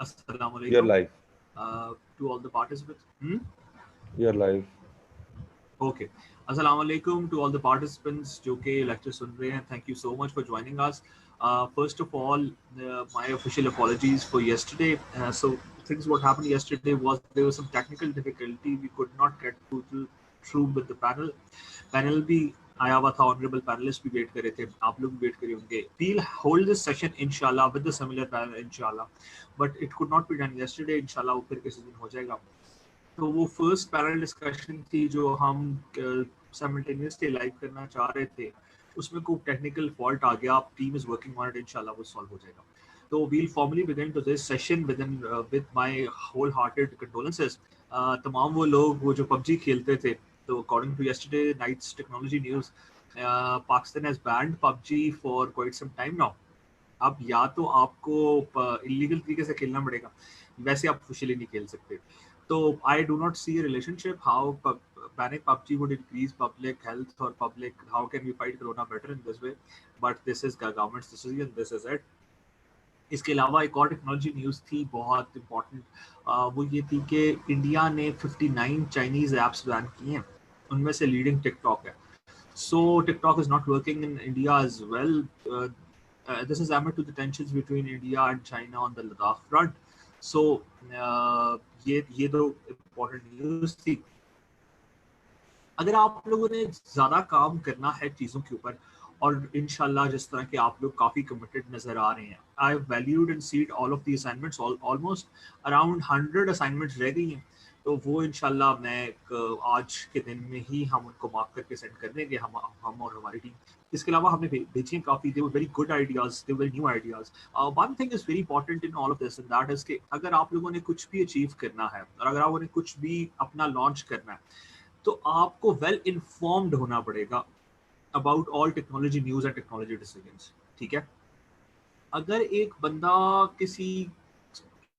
Assalamu You're alaikum live. to all the participants. You're live. Okay. Assalamu alaikum to all the participants जो कि lecture सुन रहे हैं. Thank you so much for joining us. First of all, my official apologies for yesterday. So things what happened yesterday was there was some technical difficulty. We could not get through with the panel. Panel भी आया हुआ था, honourable panelist भी wait कर रहे थे, आप लोग भी वेट कर रहे होंगे. We'll hold this session inshallah with the similar panel inshallah, but it could not be done yesterday. inshallah वो फिर किसी दिन हो जाएगा. तो वो फर्स्ट पैनल डिस्कशन थी जो हम साइमल्टेनियसली लाइव करना चाह रहे थे, उसमें कोई टेक्निकल फॉल्ट आ गया. Team is working on it, इंशाल्लाह वो सॉल्व हो जाएगा. तो we'll formally begin to this session with my wholehearted condolences. तमाम वो लोग वो जो पबजी खेलते थे, तो according to yesterday night's technology news, Pakistan has banned PUBG for quite some time now. अब या तो आपको इलीगल तरीके से खेलना पड़ेगा, वैसे आप ऑफिशियली नहीं खेल सकते. तो I do not see a relationship how banning PUBG would increase public health or public, how can we fight corona better in this way, but this is government's decision, this is it. इसके अलावा एक और technology news थी बहुत important, वो ये थी कि इंडिया ने 59 चाइनीज ऐप्स बैन किए हैं, उनमें से लीडिंग टिकटॉक है. So TikTok is not working in India as well. This is amid to the tensions between India and China on the Ladakh front. So ये दो important news थी. अगर आप लोगों ने ज़्यादा काम करना है चीज़ों के ऊपर, और इंशाल्लाह जिस तरह के आप लोग काफ़ी कमिटेड नज़र आ रहे हैं, I valued and seed all of the assignments, almost around 100 assignments रह गई हैं. तो वो इंशाल्लाह मैं आज के दिन में ही हम उनको मार्क करके सेंड कर देंगे, हम और हमारी टीम. इसके अलावा हमने भेजी काफ़ी, they were very good ideas, they were new ideas. One thing is very important in all of this and that is कि अगर आप लोगों ने कुछ भी अचीव करना है और अगर आप लोगों ने कुछ भी अपना लॉन्च करना है, तो आपको वेल इन्फॉर्म्ड होना पड़ेगा about all technology news and technology decisions. ठीक है, अगर एक बंदा किसी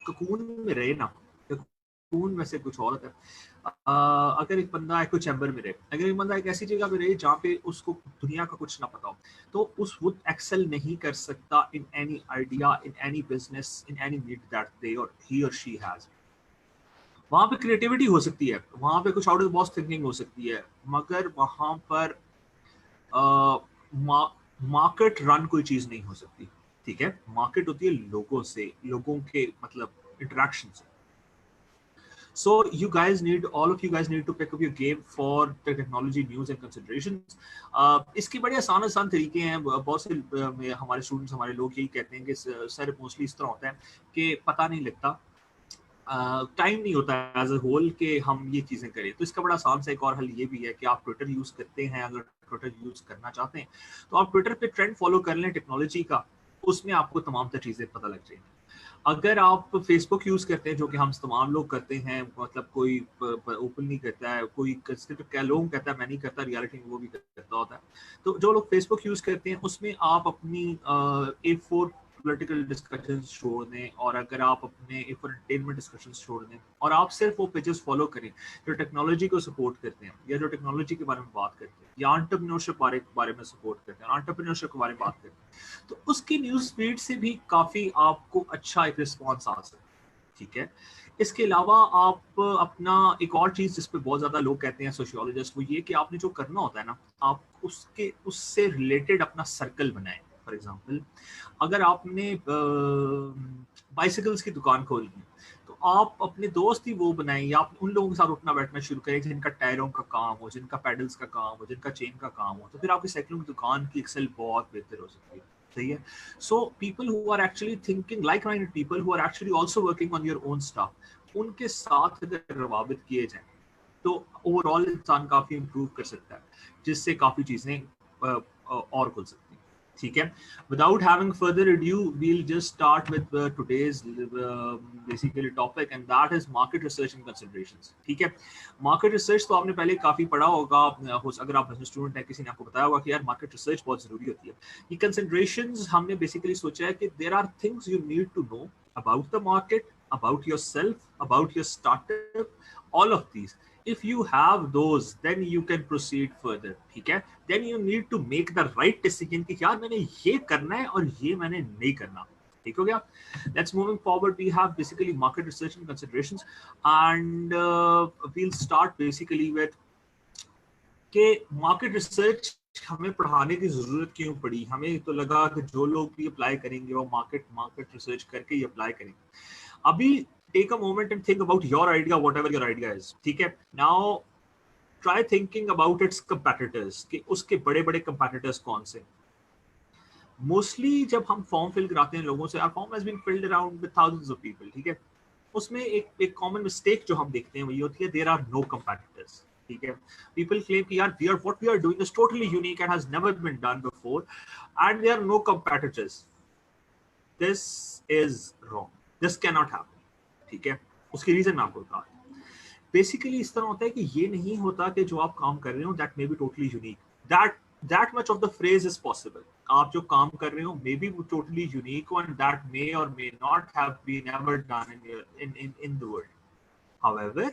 ककून में रहे ना, ककून में से कुछ और होता है, अगर एक बंदा एको चैम्बर में रहे, अगर एक बंदा एक ऐसी जगह पे रहे जहाँ पे उसको दुनिया का कुछ ना पता हो, तो उस वुड एक्सेल नहीं कर सकता in any idea, in any business, in any need that they और ही और शी हैज. वहाँ पे क्रिएटिविटी हो सकती है, वहाँ पे कुछ out of the box thinking हो सकती है, मगर वहाँ पर मार्केट रन कोई चीज नहीं हो सकती. ठीक है, मार्केट होती है लोगों से, लोगों के मतलब इंटरेक्शन से. So you guys need, all of you guys need to pick up your game for the technology news and considerations. इसकी बड़े आसान तरीके हैं. बहुत से हमारे स्टूडेंट्स, हमारे लोग यही कहते हैं कि सर मोस्टली इस तरह होता है कि पता नहीं लगता, टाइम नहीं होता एज अ होल कि हम ये चीज़ें करें. तो इसका बड़ा आसान सा एक और हल ये भी है कि आप ट्विटर यूज़ करते हैं, अगर ट्विटर यूज़ करना चाहते हैं तो आप ट्विटर पे ट्रेंड फॉलो कर लें टेक्नोलॉजी का, उसमें आपको तमाम तर चीज़ें पता लग जाएंगी. अगर आप फेसबुक यूज़ करते हैं, जो कि हम तमाम लोग करते हैं, मतलब कोई ओपन नहीं करता है, कोई लोग कहता है मैं नहीं करता, रियलिटी में वो भी करता होता है. तो जो लोग फेसबुक यूज़ करते हैं उसमें आप अपनी A4 पॉलिटिकल डिस्कशंस छोड़ दें, और अगर आप अपने एंटरटेनमेंट डिस्कशंस छोड़ दें और आप सिर्फ वो पेजेस फॉलो करें जो टेक्नोलॉजी को सपोर्ट करते हैं, या जो टेक्नोलॉजी के बारे में बात करते हैं, या एंटरप्रेन्योरशिप बारे में सपोर्ट करते हैं, एंटरप्रेन्योरशिप के बारे में बात करते हैं, तो उसकी न्यूज़ फीड से भी काफ़ी आपको अच्छा एक रिस्पॉन्स आ सकता है. ठीक है, इसके अलावा आप अपना एक और चीज़ जिस पे बहुत ज़्यादा लोग कहते हैं सोशियोलॉजिस्ट, वो ये कि आपने जो करना होता है ना, आप उससे रिलेटेड अपना सर्कल बनाएं. फॉर एग्जाम्पल, अगर आपने बाइसिकल्स की दुकान खोली है, तो आप अपने दोस्त ही वो बनाएं, या आप उन लोगों के साथ उठना बैठना शुरू करें जिनका टायरों का काम हो, जिनका पैडल्स का काम हो, जिनका चेन का काम हो, तो फिर आपकी साइकिलों की दुकान की एक्सेल बहुत बेहतर हो सकती है. सही है. So people who are actually thinking like minded, people who are actually also working on your own stuff, उनके साथ अगर रवाबित किए जाएं तो ओवरऑल इंसान काफ़ी इम्प्रूव कर सकता है, जिससे काफ़ी चीज़ें और खुल सकती हैं. ठीक है, without having further ado, we'll just start with today's basically topic, and that is market research and considerations. ठीक है, मार्केट रिसर्च तो आपने पहले काफ़ी पढ़ा होगा, अगर आप बिजनेस स्टूडेंट हैं, किसी ने आपको बताया होगा कि यार मार्केट रिसर्च बहुत ज़रूरी होती है. ये कंसिडरेशंस हमने बेसिकली सोचा है कि there are things you need to know about the market, about yourself, about your startup, all of these. If you have those, then you can proceed further. ठीक है, then you need to make the right decision कि यार मैंने ये करना है और ये मैंने नहीं करना. ठीक हो गया. Let's moving forward. We have basically market research and considerations, and we'll start basically with कि market research हमें पढ़ाने की जरूरत क्यों पड़ी. हमें तो लगा कि जो लोग भी अप्लाई करेंगे वो market research करके ही अप्लाई करेंगे. अभी take a moment and think about your idea, whatever your idea is. ठीक है. Now try thinking about its competitors कि उसके बड़े बड़े competitors कौन से. मोस्टली जब हम फॉर्म फिल कराते हैं लोगों से, form has been filled around with thousands of people. ठीक है. उसमें एक कॉमन मिस्टेक जो हम देखते हैं वो ये होती है, देयर आर नो कंपैटिटर्स. ठीक है. पीपल क्लेम कि यार we are what we are doing is totally unique and has never been done before and there are no competitors. This is wrong. This can not happen. ठीक है. उसकी reason मैं आपको बता रहा हूं. बेसिकली इस तरह होता है कि ये नहीं होता कि जो आप काम कर रहे हो that may be totally unique. That much of the phrase is possible. आप जो काम कर रहे हो may be totally unique and that may or may not have been ever done in the world. However,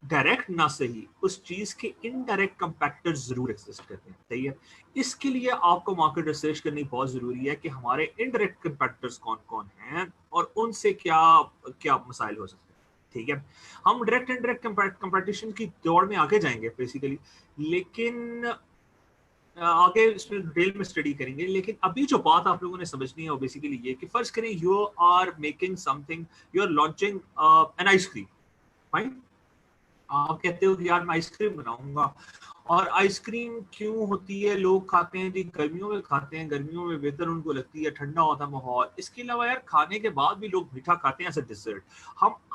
direct ना सही उस चीज के इनडायरेक्ट कंपैक्टर्स जरूर एग्जिस्ट करते हैं. सही है. इसके लिए आपको मार्केट रिसर्च करनी बहुत जरूरी है कि हमारे इनडायरेक्ट कंपैक्टर्स कौन कौन हैं और उनसे क्या क्या मसाइल हो सकते हैं. ठीक है. हम डायरेक्ट इनडायरेक्ट कंपटीशन की दौड़ में आगे जाएंगे बेसिकली, लेकिन आगे इसमें डिटेल में स्टडी करेंगे. लेकिन अभी जो बात आप लोगों ने समझनी है वो बेसिकली ये कि फर्ज करें you are making something, you are launching an ice cream. Fine. आप कहते हो कि यार मैं आइसक्रीम बनाऊंगा. और आइसक्रीम क्यों होती है, लोग खाते हैं जी गर्मियों में खाते हैं, गर्मियों में बेहतर उनको लगती है, ठंडा होता है माहौल. इसके अलावा यार खाने के बाद भी लोग मीठा खाते हैं एज अ डिजर्ट.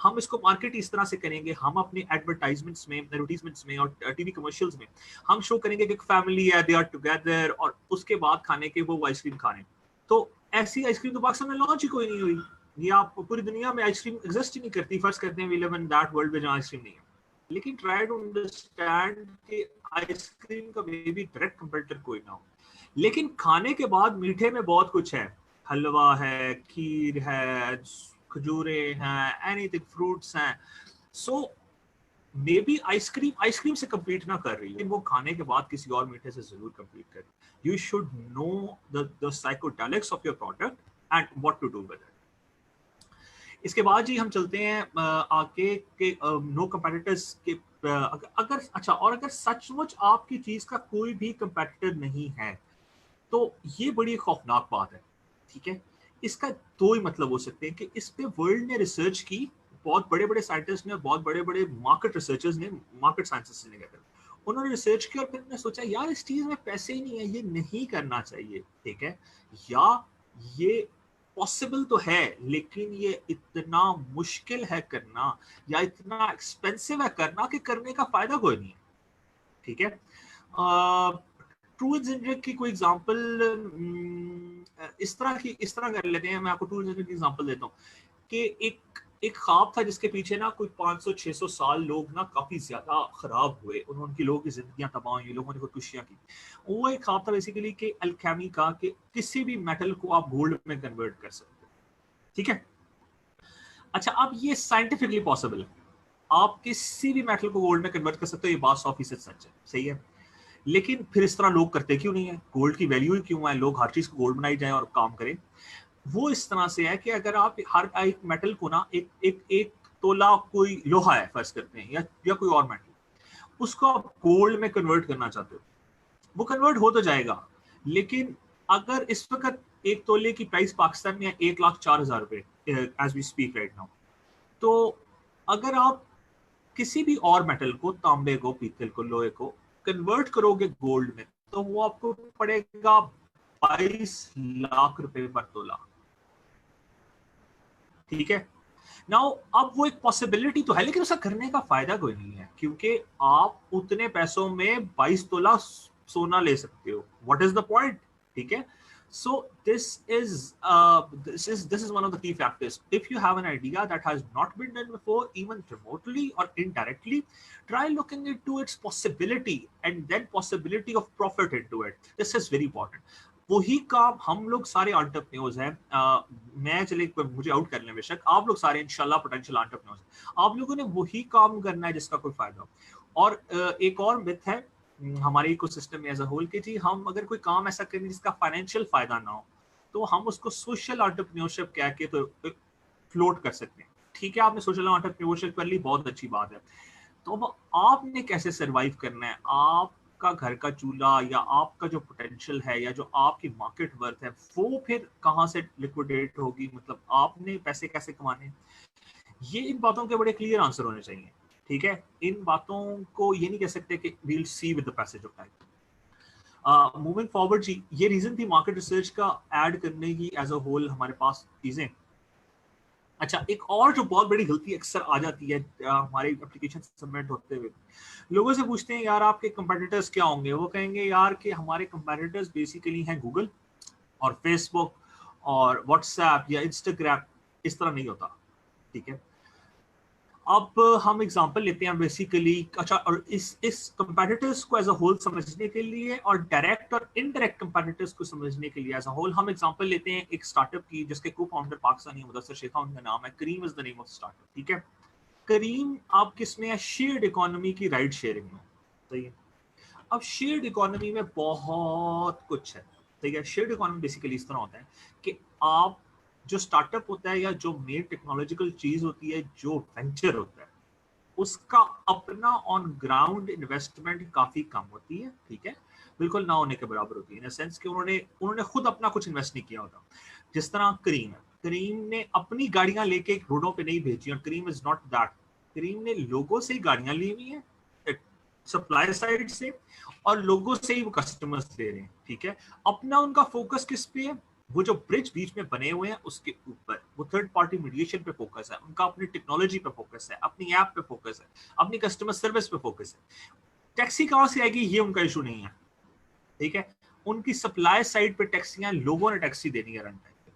हम इसको मार्केट इस तरह से करेंगे, हम अपने एडवर्टाइजमेंट्स में, एडवर्टाइजमेंट्स में और टीवी कमर्शियल्स में हम शो करेंगे कि एक फैमिली है, दे आर टुगेदर, और उसके बाद खाने के वो आइसक्रीम खा रहे हैं. तो ऐसी आइसक्रीम तो पाकिस्तान में लॉन्च ही कोई नहीं हुई. ये आप पूरी दुनिया में आइसक्रीम एग्जिस्ट ही नहीं करती. फर्स्ट करते हैं we live in that world में जहाँ आइसक्रीम नहीं है. लेकिन ट्राई टू अंडरस्टैंड कि आइसक्रीम का मे बी डायरेक्ट कंपेटिटर कोई ना हो, लेकिन खाने के बाद मीठे में बहुत कुछ है. हलवा है, खीर है, खजूरें हैं, एनीथिंग, फ्रूट्स हैं. सो मे बी आइसक्रीम से compete ना कर रही है, लेकिन वो खाने के बाद किसी और मीठे से जरूर compete कर. You should know the psychedelics of your product and what to do with it. इसके बाद जी हम चलते हैं आगे के नो कंपेटिटर्स के. अगर अच्छा, और अगर सचमुच आपकी चीज का कोई भी कंपेटिटर नहीं है तो ये बड़ी खौफनाक बात है. ठीक है. इसका दो ही मतलब हो सकते हैं कि इस पे वर्ल्ड ने रिसर्च की, बहुत बड़े बड़े साइंटिस्ट ने, बहुत बड़े बड़े मार्केट रिसर्चर्स ने, मार्केट साइंटिस्ट ने कहते हैं, उन्होंने रिसर्च की और फिर उन्होंने सोचा यार इस चीज में पैसे ही नहीं है, ये नहीं करना चाहिए. ठीक है. या ये पॉसिबल तो है लेकिन ये इतना मुश्किल है करना या इतना एक्सपेंसिव है करना कि करने का फायदा कोई नहीं है. ठीक है. ट्रू इंजीनियरिंग की कोई एग्जांपल इस तरह कर लेते हैं. मैं आपको ट्रू इंजीनियरिंग की एग्जांपल देता हूँ कि एक ख्वाब था जिसके पीछे ना कोई 500-600 साल लोग ना काफी ज्यादा खराब हुए, उनकी लोगों की जिंदगियां तबाह हुई, लोगों ने खुदकुशियां की. वो एक ख्वाब था बेसिकली कि अल्केमी का, कि किसी भी मेटल को आप गोल्ड में कन्वर्ट कर सकते हो. ठीक है. अच्छा, अब ये साइंटिफिकली पॉसिबल है, आप किसी भी मेटल को गोल्ड में कन्वर्ट कर सकते हो, ये बात 100% सच है. सही है. लेकिन फिर इस तरह लोग करते क्यों नहीं है? गोल्ड की वैल्यू ही क्यों है? लोग हर चीज को गोल्ड बनाई जाए और काम करें. वो इस तरह से है कि अगर आप हर एक मेटल को ना एक तोला कोई लोहा है फर्ज करते हैं, या कोई और मेटल, उसको आप गोल्ड में कन्वर्ट करना चाहते हो, वो कन्वर्ट हो तो जाएगा. लेकिन अगर इस वक्त एक तोले की प्राइस पाकिस्तान में 1,04,000 रुपए as we speak right now, तो अगर आप किसी भी और मेटल को, तांबे को, पीतल को, लोहे को कन्वर्ट करोगे गोल्ड में, तो वो आपको पड़ेगा 22 लाख रुपए पर तोला. ठीक है. नाउ अब वो एक पॉसिबिलिटी तो है, लेकिन उसका करने का फायदा कोई नहीं है, क्योंकि आप उतने पैसों में 22 तोला सोना ले सकते हो. What is the point? ठीक है. So this is one of the key factors. If you have an idea that has not been done before, even remotely or indirectly, try looking into its possibility and then possibility of profit into it. This is very important. वही काम हम लोग सारे entrepreneurs हैं. मैं चले मुझे out कर लें बेशक, आप लोग सारे इंशाल्लाह पोटेंशियल एंटरप्रेन्योर्स हैं. आप लोगों ने वही काम करना है जिसका कोई फायदा हो. और एक और मिथ है हमारे इकोसिस्टम में एज अ होल कि जी हम अगर कोई काम ऐसा करें जिसका फाइनेंशियल फायदा ना हो, तो हम उसको सोशल एंटरप्रेन्योरशिप कह के तो फ्लोट कर सकते हैं। ठीक है, आपने सोशल एंटरप्रेन्योरशिप कर ली, बहुत अच्छी बात है। तो अब आपने कैसे सरवाइव करना है, आपका घर का चूल्हा या आपका जो पोटेंशियल है या जो आपकी मार्केट वर्थ है वो फिर कहाँ से लिक्विडेट होगी, मतलब आपने पैसे कैसे कमाने, ये इन बातों के बड़े क्लियर आंसर होने चाहिए। ठीक है, इन बातों को ये नहीं कह सकते कि we'll see with the passage of time. Moving forward जी, ये रीजन थी मार्केट रिसर्च का ऐड करने की एज अ होल हमारे पास चीजें। अच्छा, एक और जो बहुत बड़ी गलती अक्सर आ जाती है हमारे एप्लीकेशन सबमिट होते हुए, लोगों से पूछते हैं यार आपके कंपेटिटर्स क्या होंगे, वो कहेंगे यार कि हमारे कंपेटिटर्स बेसिकली हैं गूगल और फेसबुक और व्हाट्सएप या इंस्टाग्राम, इस तरह नहीं होता। ठीक है, अब हम एग्जांपल लेते हैं बेसिकली। अच्छा, और इस कंपेटिटर्स को एज अ होल समझने के लिए और डायरेक्ट और इनडायरेक्ट कंपेटिटर्स को समझने के लिए एज अ होल हम एग्जांपल लेते हैं एक स्टार्टअप की जिसके को फाउंडर पाकिस्तानी मुदस्सिर शेखा उनका नाम है। Careem is the name of startup. ठीक है, करीम आप किसमें है, शेयर्ड इकोनॉमी की राइड शेयरिंग में। सही है, अब शेयर्ड इकोनॉमी में बहुत कुछ है। ठीक है, शेयर्ड इकोनॉमी बेसिकली इस तरह होता है कि आप जो स्टार्टअप होता है या जो मेन टेक्नोलॉजिकल चीज होती है, जो वेंचर होता है, उसका अपना ऑन ग्राउंड इन्वेस्टमेंट काफी कम होती है। ठीक है, बिल्कुल ना होने के बराबर होती है, इन सेंस कि उन्होंने खुद अपना कुछ इन्वेस्ट नहीं किया होता। जिस तरह करीम है, करीम ने अपनी गाड़ियां लेके रोडों पे नहीं भेजी, और करीम इज नॉट दैट। करीम ने लोगों से ही गाड़ियां ली हुई हैं, सप्लाई साइड से, और लोगों से ही वो कस्टमर्स ले रहे हैं। ठीक है, अपना उनका फोकस किस पे है, वो जो ब्रिज बीच में बने हुए हैं उसके ऊपर, वो थर्ड पार्टी मीडिएशन पे फोकस है उनका, अपनी टेक्नोलॉजी पे फोकस है, अपनी ऐप पे फोकस है, अपनी कस्टमर सर्विस पे फोकस है। टैक्सी कहां से आएगी ये उनका इशू नहीं है। ठीक है, उनकी सप्लाई साइड पे टैक्सियां, लोगों ने टैक्सी देनी है रन टाइम।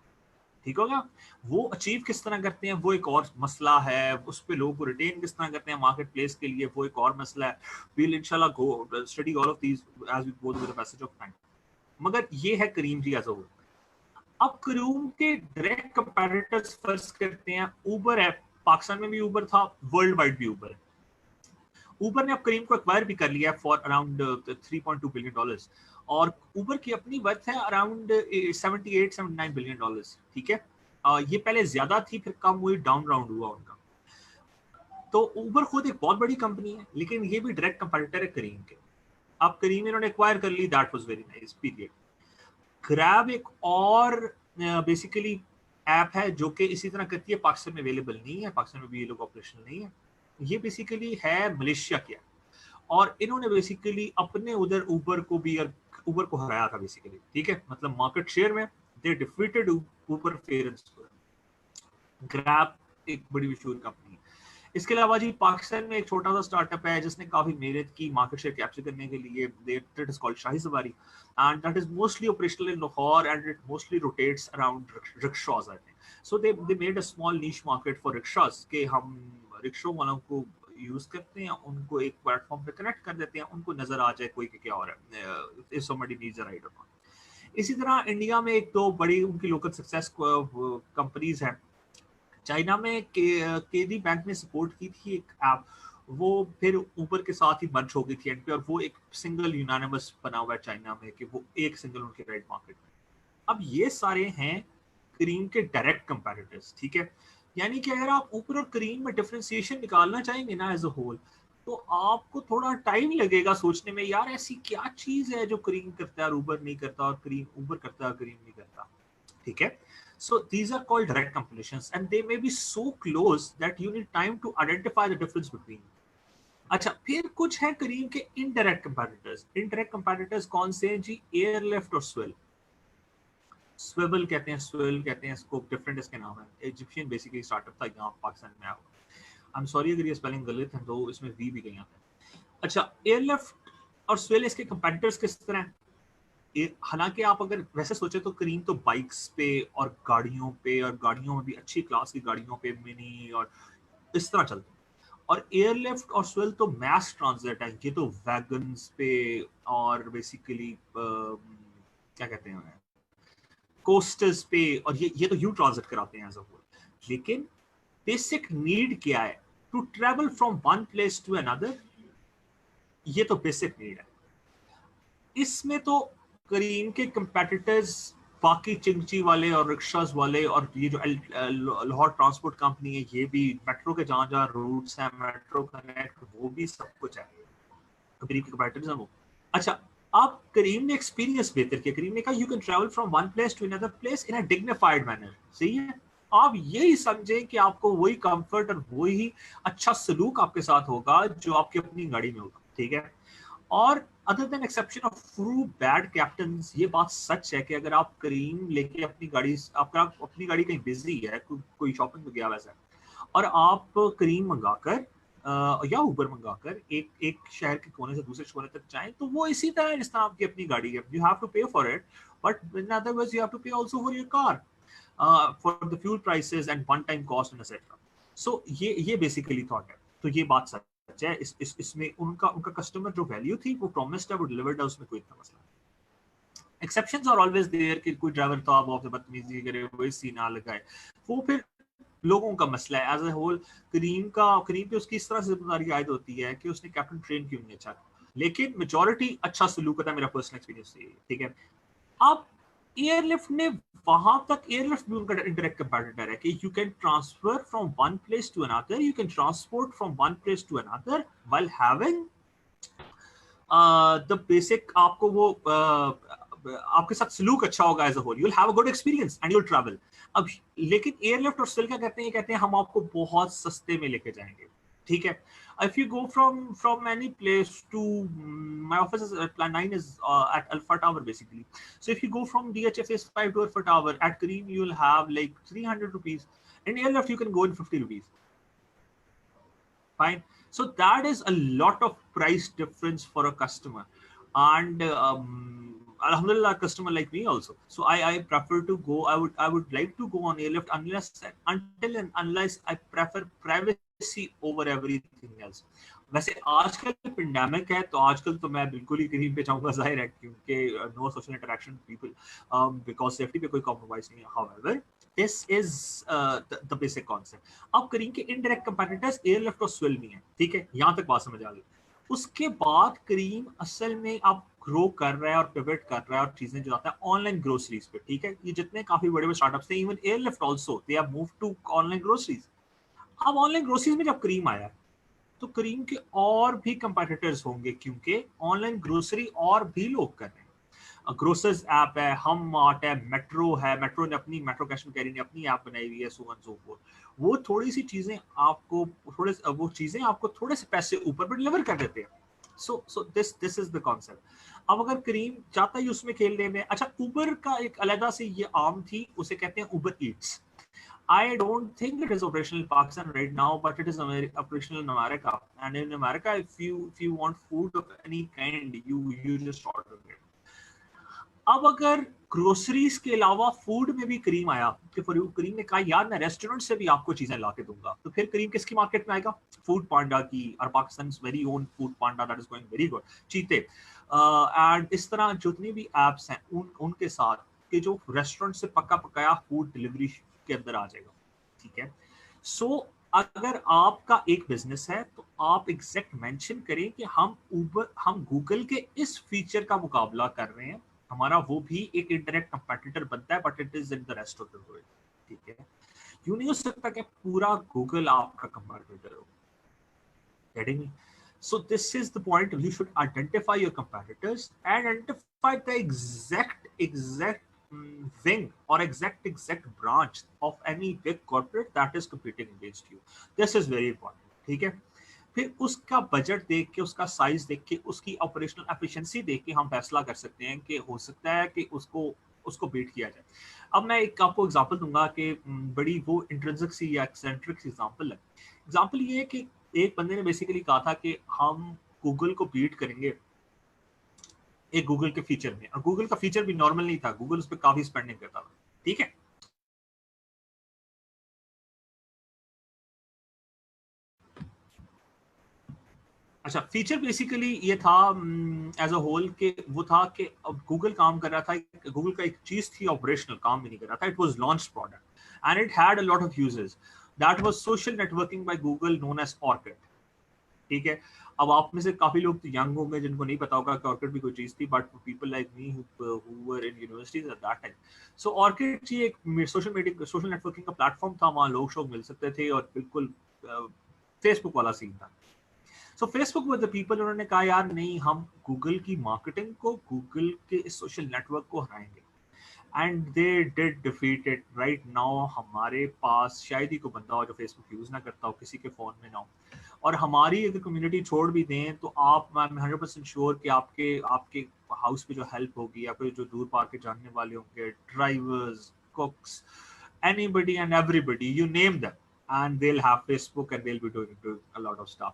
ठीक हो गया, वो अचीव किस तरह करते हैं वो एक और मसला है, उस पे लोगों को रिटेन किस तरह करते हैं मार्केट प्लेस के लिए वो एक और मसला है। वील इंशाल्लाह go study all of these as we go through the passage of time. मगर ये है करीम जी एज अ होल। अब करीम के डायरेक्ट कंपैटिटर्स फर्स्ट करते हैं, उबर है, पाकिस्तान में भी उबर था, वर्ल्ड वाइड भी उबर है। उबर ने अब करीम को एक्वायर भी कर लिया फॉर अराउंड $3.2 बिलियन, और उबर की अपनी वर्थ है अराउंड 78-79 बिलियन डॉलर्स। ठीक है, ये पहले ज्यादा थी, फिर कम हुई, डाउन राउंड हुआ उनका। तो उबर खुद एक बहुत बड़ी कंपनी है, लेकिन ये भी डायरेक्ट कंपैटिटर है करीम के। अब करीम इन्होंने एक्वायर कर ली, that was very nice period. Grab एक और बेसिकली ऐप है जो कि इसी तरह करती है, पाकिस्तान में अवेलेबल नहीं है, पाकिस्तान में भी ये लोग ऑपरेशन नहीं है। ये बेसिकली है मलेशिया की, और इन्होंने बेसिकली अपने उधर उबर को भी, उबर को हराया था बेसिकली। ठीक है, मतलब मार्केट शेयर में they defeated Uber fair and square. Grab एक बड़ी मशहूर कंपनी है। इसके अलावा जी पाकिस्तान में एक छोटा सा स्टार्टअप है जिसने काफी मेहनत की मार्केट शेयर कैप्चर करने के लिए, दैट इज कॉल्ड शाही सवारी, and that is mostly operational in Lahore and it mostly rotates around rickshaws I think. So they made a small niche market for rickshaws के हम रिक्शा वालों को यूज करते हैं, उनको एक प्लेटफॉर्म पे कनेक्ट कर देते हैं, उनको नजर आ जाए कोई क्या हो रहा है, if somebody needs a ride और नॉट। इसी तरह इंडिया में एक दो बड़ी उनकी लोकल सक्सेस कंपनीज हैं। चाइना में केदी बैंक ने सपोर्ट की थी एक ऐप, वो फिर ऊपर के साथ ही मर्ज हो गई थी एंड पे, और वो एक सिंगल यूनानिमस बना हुआ है चाइना में कि वो एक सिंगल उनके राइट मार्केट में। अब ये सारे हैं करीम के डायरेक्ट कंपैटिटर्स। ठीक है, यानी कि अगर आप ऊपर और करीम में डिफरेंशिएशन निकालना चाहेंगे ना एज अ होल, तो आपको थोड़ा टाइम लगेगा सोचने में, यार ऐसी क्या चीज है जो करीम करता है और ऊबर नहीं करता, और करीम ऊबर करता है और करीम नहीं करता। ठीक है, so these are called direct competitions and they may be so close that you need time to identify the difference between. अच्छा, फिर कुछ है करीम के इनडायरेक्ट कंपैटिटर्स। इनडायरेक्ट कंपैटिटर्स कौन से हैं जी, एयरलिफ्ट और स्विल। स्विबल कहते हैं, स्विल कहते हैं, इसको डिफरेंट इसके नाम है। इजिप्शियन बेसिकली स्टार्टअप था यहाँ पाकिस्तान में आया। आई एम सॉरी अगर ये स्पेलिंग गलत है, तो इसमें वी भी गई है। अच्छा, एयरलिफ्ट और स्विल इसके कंपैटिटर्स किस तरह हैं? हालांकि आप अगर वैसे सोचे तो करीम तो बाइक्स पे और गाड़ियों पे, और गाड़ियों में भी अच्छी क्लास की गाड़ियों पे, मिनी और इस तरह चलते हैं। और एयरलिफ्ट और स्विल तो मैस ट्रांजिट है, ये तो वैगन्स पे और बेसिकली क्या कहते हैं कोस्टर्स पे, और ये तो यू ट्रांजिट कराते हैं एज अ होल। लेकिन बेसिक नीड क्या है, to travel from one place to another, ये तो बेसिक नीड है। इसमें तो करीम के कंपेटिटर्स बाकी चिंची वाले और रिक्शास वाले और ये जो लाहौर ट्रांसपोर्ट कंपनी है, ये भी मेट्रो के जहाँ जहाँ रूट्स हैं, मेट्रो कनेक्ट, वो भी सब कुछ है, करीम के कंपैटिबल्स हैं वो। अच्छा, आप करीम ने एक्सपीरियंस बेहतर किया। करीम ने कहा you can travel from one place to another place in a dignified manner. सही है, आप यही समझें कि आपको वही कंफर्ट और वही अच्छा सलूक आपके साथ होगा जो आपकी अपनी गाड़ी में होगा। ठीक है, और other than exception of few bad captains, ये बात सच है कि अगर आप करीम लेके अपनी गाड़ी, आपका अपनी गाड़ी कहीं बिजी है, कोई शॉपिंग में गया वैसा, और आप करीम मंगाकर या उबर मंगाकर एक एक शहर के कोने से दूसरे कोने तक जाएं, तो वो इसी तरह जिस तरह आपकी अपनी गाड़ी है, you have to pay for it, but in other words you have to pay also for your car, for the fuel prices and one time cost and etcetera. So ये बेसिकली थॉट है। तो ये बात सच है, इसमें उनका उनका customer जो वैल्यू थी वो प्रॉमिस्ड है, वो डिलीवर्ड है, उसमें कोई इतना मसला नहीं। एक्सेप्शंस आर ऑलवेज देयर कि कोई ड्राइवर तो आप आपसे बदतमीजी करे, वही सीना लगाए, वो फिर लोगों का मसला है। एज ए होल करीम पे उसकी इस तरह से जिम्मेदारी आयद होती है कि उसने कैप्टन ट्रेन क्यों नहीं अच्छा, लेकिन मेजॉरिटी अच्छा सलूक करता है, मेरा पर्सनल एक्सपीरियंस है। ठीक है, अब एयरलिफ्ट ने वहां तक, एयरलिफ्ट भी उनका डायरेक्ट कंपैटिटर है कि you can transfer from one place to another, you can transport from one place to another while having the basic, आपको वो आपके साथ सलूक अच्छा होगा, as a whole you will have a good experience and you will travel. अब लेकिन airlift और स्टिल क्या कहते हैं, ये कहते हैं हम आपको बहुत सस्ते में लेके जाएंगे। ठीक है, if you go from any place to my office is plan 9 is at Alpha Tower basically. So if you go from DHFS 5 to Alpha Tower at Kareem, you will have like 300 rupees. In airlift you can go in 50 rupees. Fine. So that is a lot of price difference for a customer, and alhamdulillah, a customer like me also. So I prefer to go, I would like to go on airlift unless I prefer privacy over everything else. वैसे आजकल pandemic है, तो आजकल तो मैं बिल्कुल ही करीब पे जाऊंगा, जाहिर है, क्योंकि no social interaction people, because safety पे कोई कॉम्प्रोमाइज नहीं है। However this is the basic concept. अब करीम के इनडायरेक्ट कंपेटिटर्स एयरलिफ्ट और स्विल नहीं है। ठीक है, यहाँ तक बात समझ आ गई। उसके बाद करीम असल में अब ग्रो कर रहा है और पिवट कर रहा है, और चीजें जो आता है ऑनलाइन ग्रोसरीज पे। ठीक है, ये जितने काफी बड़े बड़े स्टार्टअप्स थे, even Airlift also they have moved to online groceries. अब ऑनलाइन ग्रोसरीज में जब करीम आया, तो करीम के और भी कंपेटिटर्स होंगे, क्योंकि ऑनलाइन ग्रोसरी और भी लोग कर रहे हैं। ग्रोसर्स ऐप है, हम मार्ट है, मेट्रो है, मेट्रो ने अपनी, मेट्रो कैश एंड कैरी ने अपनी ऐप बनाई हुई है, सो ऑन सो फोर्थ। वो थोड़ी सी चीजें आपको, वो चीजें आपको थोड़े से पैसे ऊपर पर डिलीवर कर देते हैं। So this is the concept. अब अगर करीम चाहता है उसमें खेलने में, अच्छा उबर का एक अलग से ये आर्म थी, उसे कहते हैं उबर Yeats. I don't think it is operational in Pakistan right now, but it is operational in America. And in America, if you want food of any kind, you just order it. अब अगर groceries के अलावा food में भी करीम आया, कि करीम ने कहा यार मैं रेस्टोरेंट से भी आपको चीजें ला के दूंगा, तो फिर करीम किसकी मार्केट में आएगा? फूड पांडा की, और Pakistan very own food Panda that is going very good, चीते, एंड इस तरह जितनी भी एप्स हैं उनके साथ कि जो रेस्टोरेंट से पक्का पकाया फूड डिलीवरी के अंदर आ जाएगा। ठीक है, सो अगर आपका एक बिजनेस है, तो आप एग्जैक्ट मेंशन करें कि हम गूगल के इस फीचर का मुकाबला कर रहे हैं, हमारा वो भी एक इंडायरेक्ट कंपेटिटर बनता है, but it is in the rest of the world. ठीक है, यूं नहीं हो सकता कि पूरा गूगल आपका कंपेटिटर हो। Getting me? So this is the point. You should identify your competitors and identify the exact wing or exact branch of any big corporate that is competing against you. This is very important. ठीक है, फिर उसका budget देख के, उसका size देख के, उसकी ऑपरेशनल एफिशिएंसी देख के हम फैसला कर सकते हैं कि हो सकता है कि उसको बीट किया जाए। अब मैं एक आपको एग्जांपल दूंगा कि बड़ी वो इंट्रिंसिक सी या एक्सेंट्रिक सी एग्जांपल है। एग्जांपल ये है कि एक बंदे ने बेसिकली कहा था कि हम गूगल को बीट करेंगे एक गूगल के फीचर में, और गूगल का फीचर भी नॉर्मल नहीं था, गूगल उस पर काफी स्पेंडिंग करता था। ठीक है, अच्छा फीचर बेसिकली ये था एज अ होल के, वो था कि अब गूगल काम कर रहा था, गूगल का एक चीज थी ऑपरेशनल, काम भी नहीं कर रहा था, it was launch product and it had a lot of users, that was social networking by Google known as Orkut. ठीक है। अब आप में से काफी लोग तो यंग होंगे जिनको नहीं पता होगा कि ऑर्किड भी कोई चीज थी, but people like me who were in universities at that time, so Orkut जी एक सोशल नेटवर्किंग का प्लेटफॉर्म था, वहाँ लोग मिल सकते थे और बिल्कुल फेसबुक वाला सीन था। सो फेसबुक विद द पीपल, उन्होंने कहा यार नहीं, हम गूगल की मार्केटिंग को, गूगल के इस सोशल नेटवर्क को हराएंगे, and they did defeat it. Right now हमारे पास शायद ही कोई बंदा हो जो फेसबुक यूज ना करता हो, किसी के फोन में ना हो, और हमारी अगर कम्युनिटी छोड़ भी दें तो आप, मैं 100% श्योर कि आपके आपके हाउस पे जो हेल्प होगी या फिर जो दूर पार के जानने वाले होंगे, drivers, कुक्स, anybody and everybody, you name them, and they'll have Facebook and they'll be doing a lot of stuff.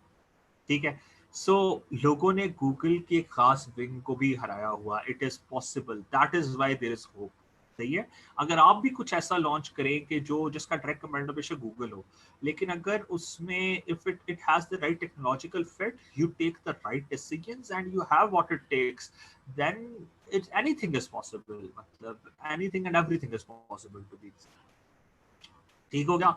ठीक है। सो लोगों ने गूगल के खास विंग को भी हराया हुआ। It is possible, that is why there is hope. सही है। अगर आप भी कुछ ऐसा लॉन्च करें कि जो जिसका डायरेक्ट कमेंट बेशक गूगल हो, लेकिन अगर उसमें if it has the right technological fit, you take the right decisions and you have what it takes, then it's anything is possible. मतलब anything and everything is possible to be. ठीक हो गया।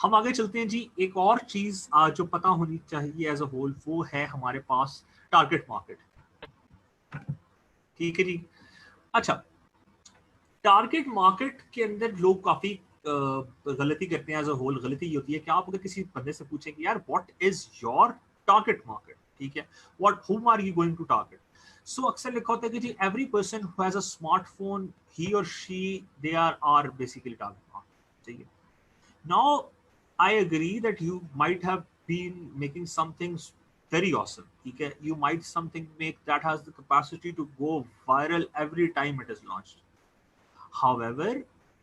हम आगे चलते हैं जी। एक और चीज जो पता होनी चाहिए एज अ होल, वो है हमारे पास टारगेट मार्केट। ठीक है जी। अच्छा, टारगेट मार्केट के अंदर लोग काफी गलती करते हैं। एज अ होल गलती ये होती है कि आप अगर किसी बंदे से पूछें कि यार what is your target market, ठीक है, what whom are you going to target, so अक्सर लिखा होता है कि जी every person who has a smartphone, he और she, they are basically target market. ठीक है। Now, I agree that you might have been making something very awesome. Okay? You might something make that has the capacity to go viral every time it is launched. However,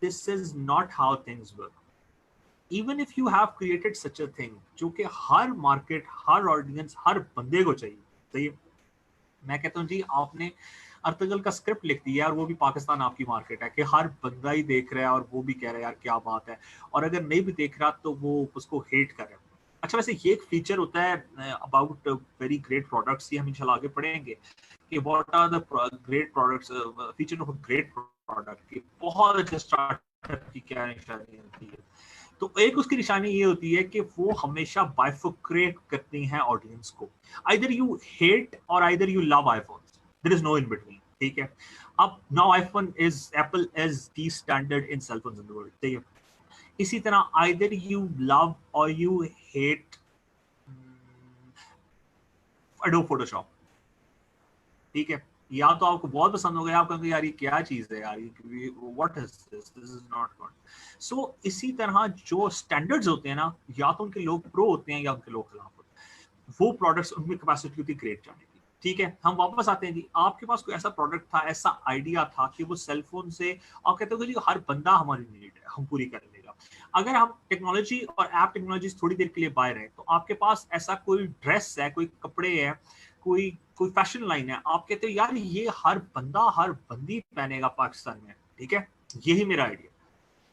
this is not how things work. Even if you have created such a thing, जो कि हर market, हर audience, हर बंदे को चाहिए, सही है। मैं कहता हूँ जी, आपने अर्तगल का स्क्रिप्ट लिख दिया और वो भी पाकिस्तान आपकी मार्केट है कि हर बंदा ही देख रहा है और वो भी कह रहा है यार क्या बात है, और अगर नहीं भी देख रहा तो वो उसको हेट कर रहा है। अच्छा, वैसे ये एक फीचर होता है अबाउट वेरी ग्रेट प्रोडक्ट्स, ये हम इंशाल्लाह आगे पढ़ेंगे कि what are the great products, feature of a great product की बहुत अच्छे स्टार्टअप की क्या निशानी होती है। तो एक उसकी निशानी ये होती है कि वो हमेशा बाइफोक्रेट करती हैं ऑडियंस को, either you hate or either you love iPhone, there is no in between. ठीक है। अब now iPhone is, Apple is the standard in cell phones in the world. ठीक है। इसी तरह either you love or you hate Adobe Photoshop. ठीक है। या तो आपको बहुत पसंद हो गया, आप कहेंगे यार ये क्या चीज है यार, ये what is this, this is not good. So इसी तरह जो स्टैंडर्ड्स होते हैं ना, या तो उनके लोग प्रो होते हैं या उनके लोग खिलाफ होते हैं। वो प्रोडक्ट्स, उनमें कैपेसिटी होती है ग्रेट जाने की। ठीक है। हम वापस आते हैं जी, आपके पास कोई ऐसा प्रोडक्ट था, ऐसा आइडिया था कि वो सेल फोन से आप कहते हो कि जी हर बंदा हमारी नीड है, हम पूरी कर लेगा। अगर हम टेक्नोलॉजी और ऐप टेक्नोलॉजी थोड़ी देर के लिए बाय रहे, तो आपके पास ऐसा कोई ड्रेस है, कोई कपड़े है, कोई कोई फैशन लाइन है, आप कहते हो यार ये हर बंदा, हर बंदी पहनेगा पाकिस्तान में। ठीक है। यही मेरा idea.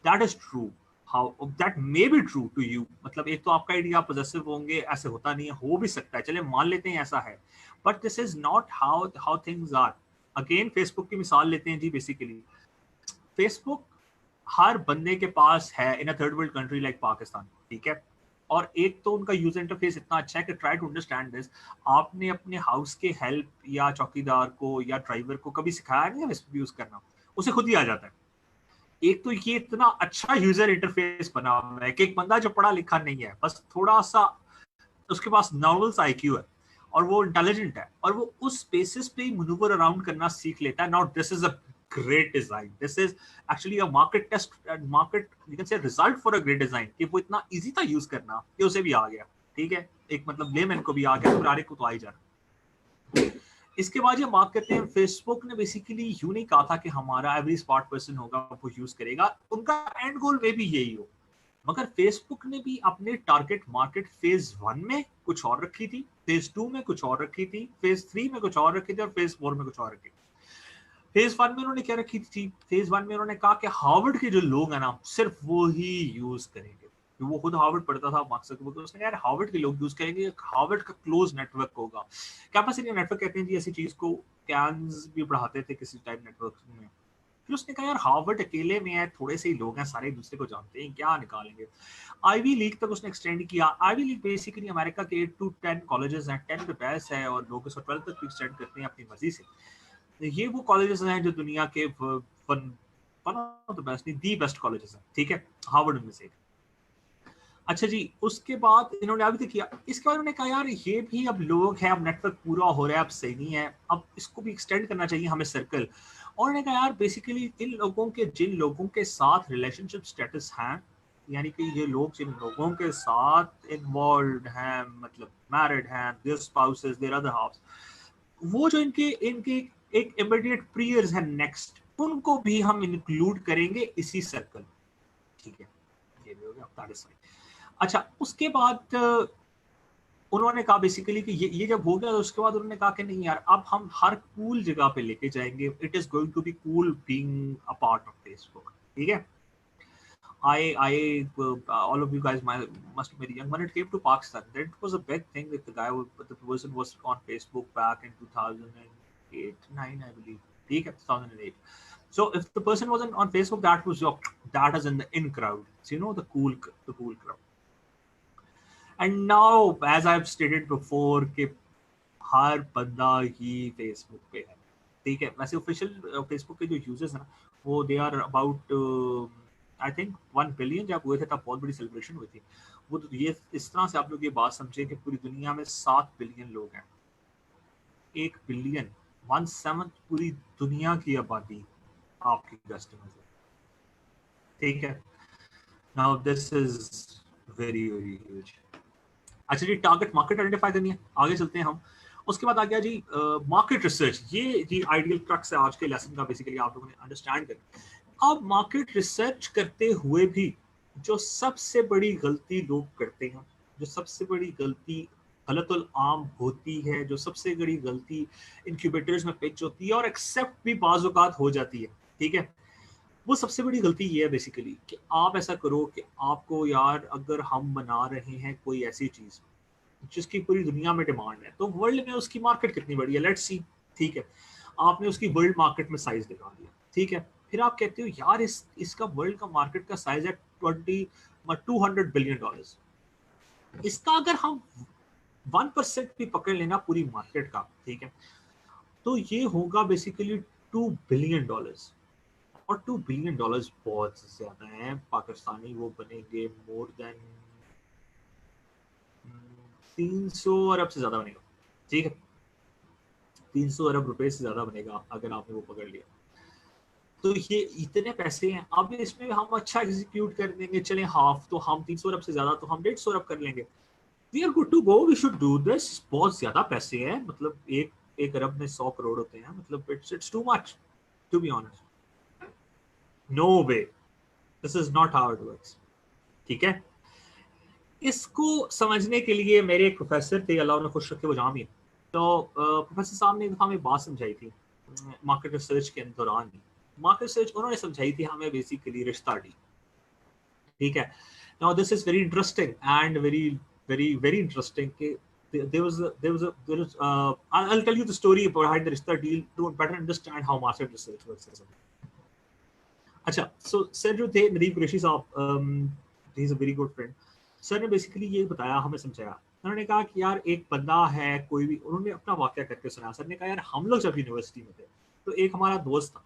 That is true. How that may be true to you, मतलब एक तो आपका आइडिया, आप पॉजिटिव होंगे, ऐसे होता नहीं है, हो भी सकता है, चले मान लेते हैं ऐसा है, but this is not how how things are. Again Facebook की मिसाल लेते हैं जी। बेसिकली फेसबुक हर बंदे के पास है in a third world country like Pakistan. ठीक है। और एक तो उनका यूजर इंटरफेस इतना अच्छा है कि ट्राई टू अंडरस्टैंड दिस। आपने अपने हाउस के हेल्प या चौकीदार को या ड्राइवर को कभी सिखाया नहीं है फेसबुक यूज करना, उसे खुद ही आ जाता है। एक तो ये इतना अच्छा यूजर इंटरफेस बना हुआ है कि एक बंदा जो पढ़ा लिखा नहीं है, बस थोड़ा सा उसके पास नॉर्मल सा आईक्यू है और वो इंटेलिजेंट है, और वो उस बेसिस पे ही मैन्यूवर अराउंड करना सीख लेता है। Now this is a great design, this is actually a market test, market you can say result for a great design, कि वो इतना इजी था यूज करना कि उसे भी आ गया। ठीक है। एक मतलब लेमैन को भी आ गया, तो को तो आ ही जा रहा। इसके बाद ये बात करते हैं, फेसबुक ने बेसिकली यूं नहीं कहा था कि हमारा एवरी स्मार्ट पर्सन होगा वो यूज करेगा, उनका एंड गोल में भी यही हो, मगर फेसबुक ने भी अपने टारगेट मार्केट फेज 1 में कुछ और रखी थी, फेज 2 में कुछ और रखी थी, फेज 3 में कुछ और रखी थी, और फेज 4 में कुछ और रखी थी। फेज 1 में उन्होंने क्या रखी थी? फेज 1 में उन्होंने कहा कि हार्वर्ड के जो लोग हैं ना, सिर्फ वो ही यूज करेंगे। वो खुद हार्वर्ड पढ़ता था, मकसद वो, तो उसने यार हार्वर्ड के लोग यूज करेंगे, हार्वर्ड का क्लोज नेटवर्क होगा। कैपेसिटी नेटवर्क कहते हैं जी ऐसी चीज को, कैंस भी पढ़ाते थे किसी टाइप नेटवर्क में। फिर उसने कहा यार हार्वर्ड अकेले में है, थोड़े से ही लोग हैं, सारे एक दूसरे को जानते हैं, क्या निकालेंगे। आईवी लीग तक उसने एक्सटेंड किया। आईवी लीग बेसिकली अमेरिका के 8 to 10 कॉलेजेस हैं, 10 पे बेस्ट है और लोग इसको 12 तक भी एक्सटेंड करते हैं अपनी मर्जी से। ये वो कॉलेजेस हैं जो दुनिया के वन ऑफ द बेस्ट, नहीं दी बेस्ट कॉलेजेस हैं, ठीक है, हार्वर्ड उनमें से। अच्छा जी, उसके बाद इन्होंने अभी तक किया, इसके बाद उन्होंने कहा यार ये भी अब लोग हैं, अब नेटवर्क पूरा हो रहा है, अब सही नहीं है, अब इसको भी एक्सटेंड करना चाहिए हमें सर्कल। और उन्होंने कहा यार बेसिकली इन लोगों के, जिन लोगों के साथ रिलेशनशिप स्टेटस हैं, यानी कि ये लोग जिन लोगों के साथ इन्वॉल्व हैं, मतलब मैरिड हैं, their spouses, their other halves, वो जो इनके इनके एक इमीडिएट प्रियर्स हैं नेक्स्ट, उनको भी हम इंक्लूड करेंगे इसी सर्कल, ठीक है, ये भी हो गया, दैट इज फाइन। अच्छा, उसके बाद उन्होंने कहा बेसिकली कि ये जब हो गया तो उसके बाद उन्होंने कहा कि नहीं यार, अब हम हर कूल जगह पे लेके जाएंगे, it is going to be cool being a part of Facebook, ठीक है। All of you guys must be very young when it came to Pakistan. That was a big thing that the person was on Facebook back in 2008, 9, I believe. ठीक है, 2008. So if the person wasn't on Facebook, that is in the in crowd. So, the cool crowd. And now, as I've stated before, कि हर बंदा ही Facebook पे है, ठीक है। वैसे official Facebook के जो यूजर्स हैं ना, वो they are about I think 1 billion. जब हुए थे तब बहुत बड़ी सेलिब्रेशन हुई थी। वो तो ये इस तरह से आप लोग ये बात समझे कि पूरी दुनिया में 7 बिलियन लोग हैं। 1 बिलियन, 1/7 पूरी दुनिया की आबादी आपकी कस्टमर्स है, ठीक है। Now this is very very huge. अच्छा जी, टारगेट मार्केट आइडेंटिफाई करनी है, आगे चलते हैं हम। उसके बाद आ गया जी मार्केट रिसर्च। ये जी आइडियल क्रक्स है आज के लेसन का, बेसिकली आप लोगों ने अंडरस्टैंड करना। अब मार्केट रिसर्च करते हुए भी जो सबसे बड़ी गलती लोग करते हैं, जो सबसे बड़ी गलती गलतुल आम होती है, जो सबसे बड़ी गलती इंक्यूबेटर्स में पिच होती है और एक्सेप्ट भी बाज़ औक़ात हो जाती है, ठीक है, वो सबसे बड़ी गलती ये है बेसिकली कि आप ऐसा करो कि आपको यार, अगर हम बना रहे हैं कोई ऐसी चीज़ जिसकी पूरी दुनिया में डिमांड है, तो वर्ल्ड में उसकी मार्केट कितनी बड़ी है, लेट्स सी, ठीक है। आपने उसकी वर्ल्ड मार्केट में साइज दिखा दिया, ठीक है। फिर आप कहते हो यार इसका वर्ल्ड का मार्केट का साइज है 200 बिलियन डॉलर्स। इसका अगर हम 1% भी पकड़ लेना पूरी मार्केट का, ठीक है, तो ये होगा बेसिकली 2 बिलियन डॉलर्स। और 2 बिलियन डॉलर्स बहुत ज्यादा है। पाकिस्तानी वो बनेंगे मोर देन 300 अरब से ज्यादा बनेगा, ठीक है, 300 अरब रुपए से ज्यादा बनेगा अगर आपने वो पकड़ लिया। तो ये इतने पैसे हैं। अब इसमें हम अच्छा एग्जीक्यूट कर देंगे, चले हाफ, तो हम 300 अरब से ज्यादा तो हम 150 अरब कर लेंगे। We are good to go, we should do this. बहुत ज्यादा पैसे हैं, मतलब एक अरब में 100 करोड़ होते हैं, मतलब it's too much to be honest. No way, this is not how it works, ठीक है। इसको समझने के लिए मेरे एक प्रोफेसर थे, अल्लाह उन्हें खुश रखे, वो जाम ही। तो प्रोफेसर साहब ने हमें बात समझाई थी मार्केट रिसर्च के दौरान ही। मार्केट रिसर्च उन्होंने समझाई थी हमें बेसिकली रिश्ता डी, ठीक है। Now this is very interesting and very very very interesting कि I'll tell you the story behind the Rishta deal to better understand how market research works. अच्छा, so सर जो थे नदीम कुरैशी साहब, he is a very good friend. Sir ने basically ये बताया, हमें समझाया। उन्होंने कहा कि यार एक बंदा है कोई भी, उन्होंने अपना वाकया करके सुनाया। सर ने कहा यार हम लोग जब यूनिवर्सिटी में थे तो एक हमारा दोस्त था,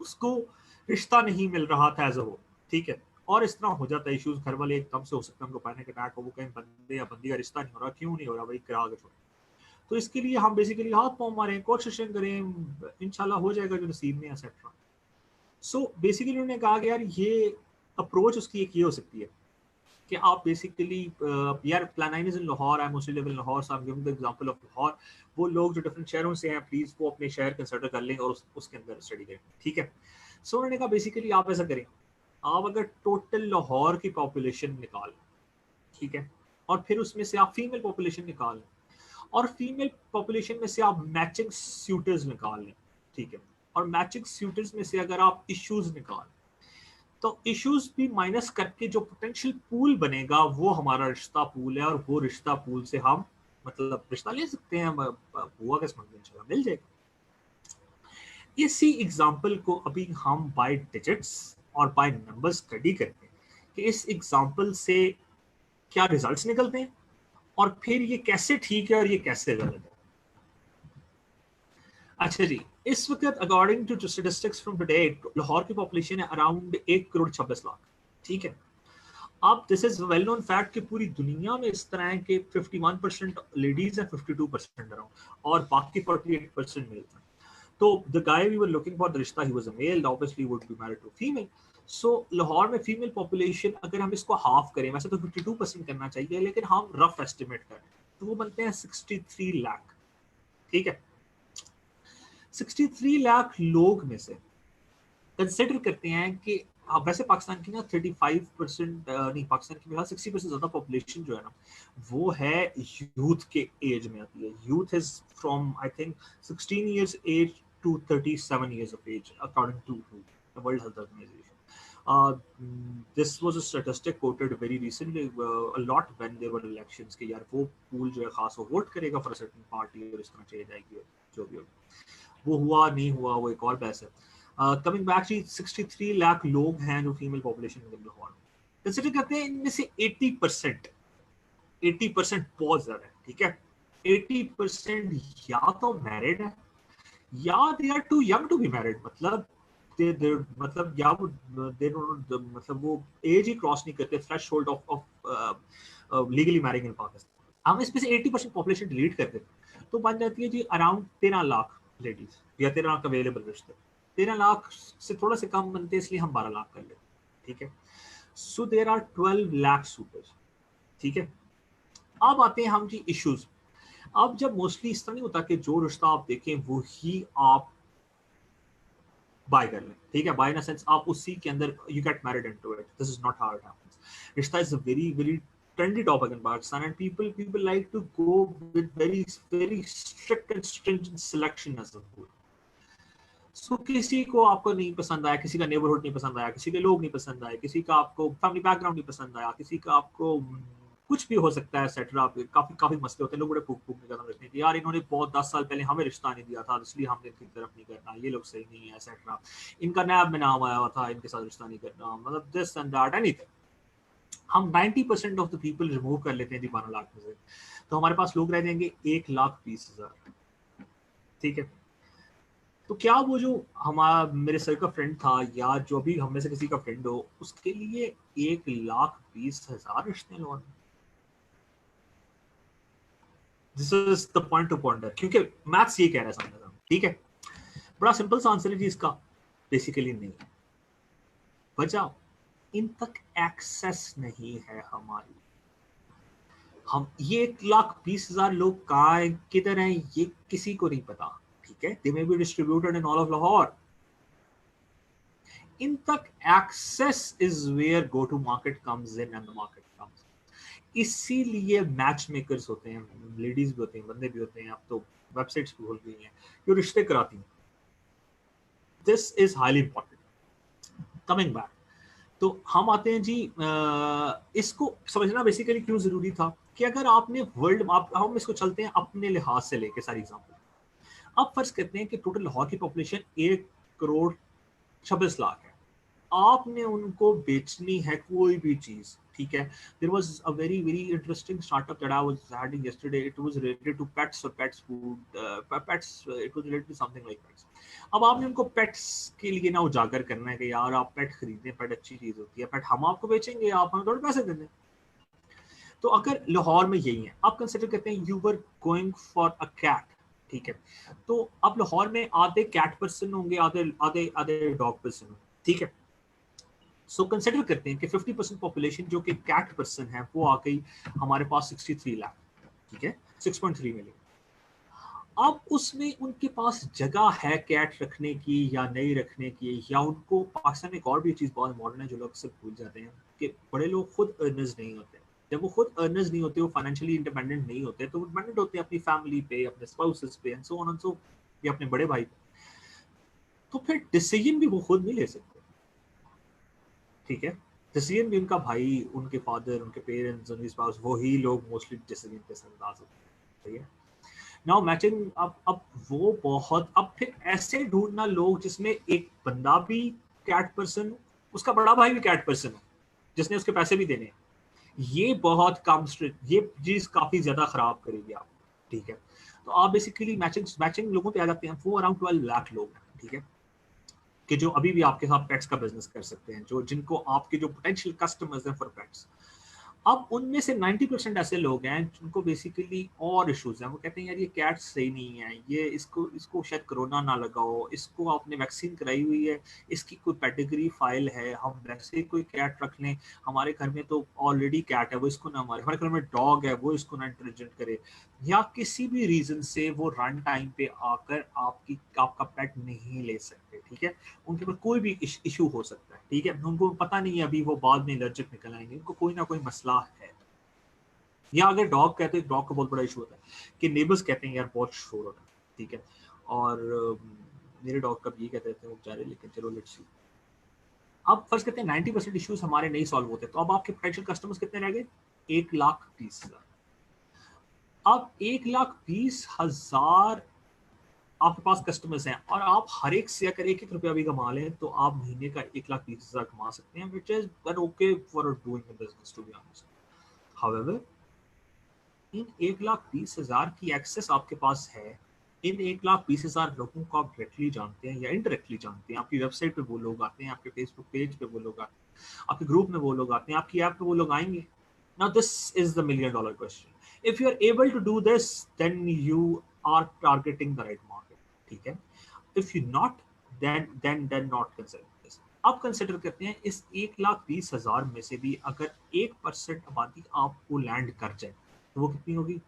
उसको रिश्ता नहीं मिल रहा था एज अ हो, ठीक है। और इस तरह हो जाता है इश्यूज, घर वाले एकदम से हो सकता है उनको पैनिक अटैक हो, वो कहीं बंदे या बंदी का रिश्ता नहीं हो रहा, क्यों नहीं हो रहा भाई, करा के छोड़ो। तो इसके लिए हम बेसिकली हाथ पाँव मारें, कोशिशें करें, इंशाल्लाह हो जाएगा जो नसीब में, एक्सेट्रा। सो बेसिकली उन्होंने कहा कि यार ये अप्रोच उसकी एक ये हो सकती है कि आप बेसिकली यार plan is in Lahore, I am mostly live in Lahore, so I am giving the example of Lahore. वो लोग जो डिफरेंट शहरों से हैं, प्लीज वो अपने शहर कंसिडर कर लें और उसके अंदर स्टडी करें, ठीक है। सो उन्होंने कहा बेसिकली आप ऐसा करें, आप अगर टोटल लाहौर की पॉपुलेशन निकाल, ठीक है, और फिर उसमें से आप फीमेल पॉपुलेशन निकाल लें, और फीमेल पॉपुलेशन में से आप मैचिंग सूटर्स निकाल लें, ठीक है, और मैचिंग सूटर्स में से अगर आप इश्यूज निकाल, तो इश्यूज भी माइनस करके जो पोटेंशियल पूल बनेगा वो हमारा रिश्ता पूल है। और वो रिश्ता पूल से हम मतलब रिश्ता ले सकते हैं, हुआ किस मंजिल चला मिल जाएगा। इसी एग्जाम्पल को अभी हम बाय डिजिट्स और बाय नंबर्स स्टडी करते हैं कि इस एग्जाम्पल से क्या रिजल्ट्स निकलते हैं और फिर ये कैसे ठीक है और ये कैसे गलत है। अच्छा जी, इस वक्त according to statistics from today Lahore की पॉपुलेशन है अराउंड 1 करोड़ 26 लाख। ठीक है, अब this is well known fact कि पूरी दुनिया में इस तरह है कि 51% लेडीज है, 52% अराउंड, और बाकी 48% मेल है। तो the guy we were looking for the रिश्ता, he was a male, obviously would be married to female. So Lahore में फीमेल पॉपुलेशन अगर हम इसको हाफ करें, वैसे तो 52% करना चाहिए, लेकिन हम रफ एस्टिमेट करें तो वो बनते हैं 63 लाख। ठीक है, 63 लाख लोग में से कंसिडर करते हैं कि वैसे पाकिस्तान की ना 35% नहीं, पाकिस्तान की फिलहाल 60% ज्यादा पॉपुलेशन जो है ना वो है यूथ के एज में आती है। Youth is from I think 16 years age to 37 years of age according to the World Health Organization. This was a statistic quoted very recently a lot when there were elections कि यार वो pool जो है खास वो vote करेगा for certain party और इस तरह चली जाएगी, जो भी होगा। वो हुआ नहीं हुआ वो एक और बहस है। कमिंग बैक टू 63 लाख लोग हैं जो फीमेल पॉपुलेशन में लाहौर में। कंसिडर करते हैं इनमें से 80% बहुत ज्यादा है। ठीक है, 80% या तो मैरिड है या they are too young to be married, मतलब दे मतलब या वो दे मतलब वो एज ही क्रॉस नहीं करते थ्रेशोल्ड ऑफ लीगली मैरिंग इन पाकिस्तान। हम इसमें से 80% पॉपुलेशन डिलीट कर देते तो बन जाती है जी अराउंड 13 लाख लेडीज या 13 लाख अवेलेबल रिश्ते। 13 लाख से थोड़ा से कम बनते हैं इसलिए हम 12 लाख कर लेते। ठीक है, सो देयर आर 12 लाख सूपर्स। ठीक है, अब आते हैं हम जी इश्यूज। अब जब मोस्टली इस तरह नहीं होता कि जो रिश्ता आप देखें वो ही आप बाय कर लें। ठीक है, बाय इन सेंस आप उसी के अंदर you get married into it, this is not how it happens. रिश्ता is a very very trendy topic in Pakistan and people like to go with very strict and stringent selection as a whole. सो किसी को आपको नहीं पसंद आया, किसी का neighbourhood नहीं पसंद आया, किसी के लोग नहीं पसंद आए, किसी का आपको फैमिली बैकग्राउंड नहीं पसंद आया, किसी का आपको कुछ भी हो सकता है एक्सेट्रा। काफी काफी मसले होते हैं, लोग बड़े फूक फूक में कदम रखते हैं कि यार इन्होंने बहुत 10 साल पहले हमें रिश्ता नहीं दिया था इसलिए हमने इनकी तरफ नहीं करना, ये लोग सही नहीं है एक्सेट्रा, इनका नैब में नाम आया हुआ था इनके साथ रिश्ता नहीं करना, मतलब दिस एंड दैट एनीथिंग। हम 90% ऑफ द पीपल रिमूव कर लेते हैं 12 लाख में से, तो हमारे पास लोग रह जाएंगे 1,20,000। ठीक है, तो क्या वो जो हमारा मेरे सर का फ्रेंड था या जो भी हम में से किसी का फ्रेंड हो उसके लिए 1,20,000 रिश्ते लोग, this is the point two pointer, क्योंकि मैथ्स ये कह रहा है सामने। ठीक है, बड़ा सिंपल सा आंसर है जी इसका, बेसिकली नहीं। वजह इन तक एक्सेस नहीं है हमारी। हम ये 1,20,000 लोग कहाँ हैं, किधर हैं, ये किसी को नहीं पता। ठीक है, they may be distributed in all of Lahore. इन तक access is where go to market comes in and the market comes. इसीलिए मैच मेकर्स होते हैं, लेडीज भी होते हैं, बंदे भी होते हैं, अब तो वेबसाइट्स भी खुल गई हैं जो रिश्ते कराती हैं। This is highly important. Coming back, तो हम आते हैं जी इसको समझना बेसिकली क्यों जरूरी था कि अगर आपने वर्ल्ड आप हम इसको चलते हैं अपने लिहाज से लेके सारी एग्जांपल। अब फर्ज करते हैं कि टोटल लाहौर की पॉपुलेशन 1,26,00,000 है, आपने उनको बेचनी है कोई भी चीज। ठीक है, there was a very very interesting startup that I was having yesterday, it was related to pets और pets food, pets, it was related to something like pets. अब आपने उनको पेट्स के लिए ना उजागर करना है कि यार आप पेट खरीदें, पेट अच्छी चीज होती है, पेट हम आपको बेचेंगे, आप हमें थोड़े पैसे देंगे। तो अगर लाहौर में यही है, आप कंसिडर करते हैं you were going for a cat. ठीक है, तो अब लाहौर में आधे कैट पर्सन होंगे, आधे आधे आधे डॉग पर्सन होंगे। ठीक है, सो कंसिडर करते हैं कि 50% पॉपुलेशन जो कि कैट पर्सन है वो आ गई हमारे पास 63 लाख। ठीक है, 6.3 मिलियन। अब उसमें उनके पास जगह है कैट रखने की या नहीं रखने की, या उनको पाकिस्तान में एक और भी चीज़ बहुत मॉडर्न है जो लोग सब भूल जाते हैं कि बड़े लोग खुद अर्नर्स नहीं होते। जब वो खुद अर्नर्स नहीं होते, वो फाइनेंशियली इंडिपेंडेंट नहीं होते, तो वो डिपेंडेंट होते हैं अपनी फैमिली पे, अपने स्पाउसेस पे एंड सो ऑन एंड सो, या अपने बड़े भाई पे। तो फिर डिसीजन भी वो खुद नहीं ले सकते। ठीक है, डिसीजन भी उनका भाई, उनके फादर, उनके पेरेंट्स, उनके स्पाउस, वही लोग मोस्टली डिसीजन पे अंदाज होते हैं। ठीक है, नाउ मैचिंग अब वो बहुत, अब फिर ऐसे ढूंढना लोग जिसमें एक बंदा भी कैट पर्सन, उसका बड़ा भाई भी कैट पर्सन हो, जिसने उसके पैसे भी देने हैं, ये बहुत कम, ये चीज काफी ज्यादा खराब करेगी आप, ठीक है। तो आप बेसिकली मैचिंग मैचिंग लोगों पे आ जाते हैं, वो अराउंड 12 लाख लोग हैं, ठीक है, कि जो अभी भी आपके साथ पेट्स का बिजनेस कर सकते हैं, जो जिनको आपके जो पोटेंशियल कस्टमर्स हैं फॉर पेट्स। अब उनमें से 90% ऐसे लोग हैं जिनको बेसिकली और इश्यूज हैं, वो कहते हैं यार ये कैट सही नहीं है, ये इसको इसको शायद कोरोना ना लगा हो, इसको आपने वैक्सीन कराई हुई है, इसकी कोई पेडिग्री फाइल है, हम वैसे ही कोई कैट रख लें, हमारे घर में तो ऑलरेडी कैट है, वो इसको ना, हमारे हमारे घर में डॉग है, वो इसको ना इंटेलिजेंट करे, या किसी भी रीजन से वो रन टाइम पे आकर आपका पेट नहीं ले सकते, ठीक है। उनके ऊपर कोई भी इशू हो सकता है, ठीक है, उनको पता नहीं है अभी वो बाद में एलर्जिक निकल आएंगे, उनको कोई ना कोई मसला है। या अगर डॉग कहते हैं, डॉग का बहुत बड़ा इशू होता है कि नेबर्स कहते हैं यार बहुत शोर होता है, ठीक है, और मेरे डॉग का भी ये कहते थे वो बेचारे, लेकिन चलो लेट्स सी। अब फर्ज करते हैं 90% इश्यूज हमारे नहीं सॉल्व होते, तो अब आपके पोटेंशियल कस्टमर्स कितने रह गए? 1,20,000। अब 1,20,000 आपके पास कस्टमर्स हैं, और आप हर एक से अगर 1-1 रुपया भी कमा लें तो आप महीने का 1,20,000 कमा सकते हैं, which is okay for doing business, to be honest. However, in 1,20,000 की एक्सेस आपके पास है, इन 1,20,000 लोगों को आप डायरेक्टली जानते हैं या इनडायरेक्टली जानते हैं, आपकी वेबसाइट पे वो लोग आते हैं, आपके फेसबुक पेज पे वो लोग आते हैं, आपके ग्रुप में वो लोग आते हैं, आपकी ऐप पे वो लोग आएंगे। Now this is the $1,000,000 question. If you are able to do this, then you are targeting the right market, ठीक है। If you not, then not consider this. अब कंसिडर करते हैं इस 1,20,000 में से भी अगर 1% आबादी आपको लैंड कर जाए तो वो कितनी होगी?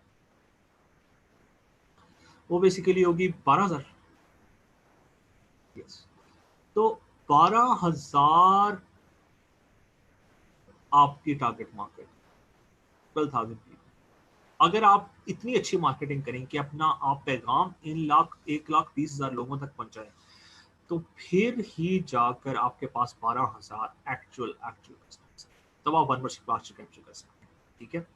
वो बेसिकली होगी 12,000। यस, तो 12,000 आपकी टारगेट मार्केट, 12,000 पीपल। अगर आप इतनी अच्छी मार्केटिंग करें कि अपना आप पैगाम इन 1,20,000 लोगों तक पहुंचाएं, तो फिर ही जाकर आपके पास 12,000 एक्चुअल कस्टमर्स, तब आप मेंबरशिप क्लास कैप्चर कर सकते हैं, ठीक है।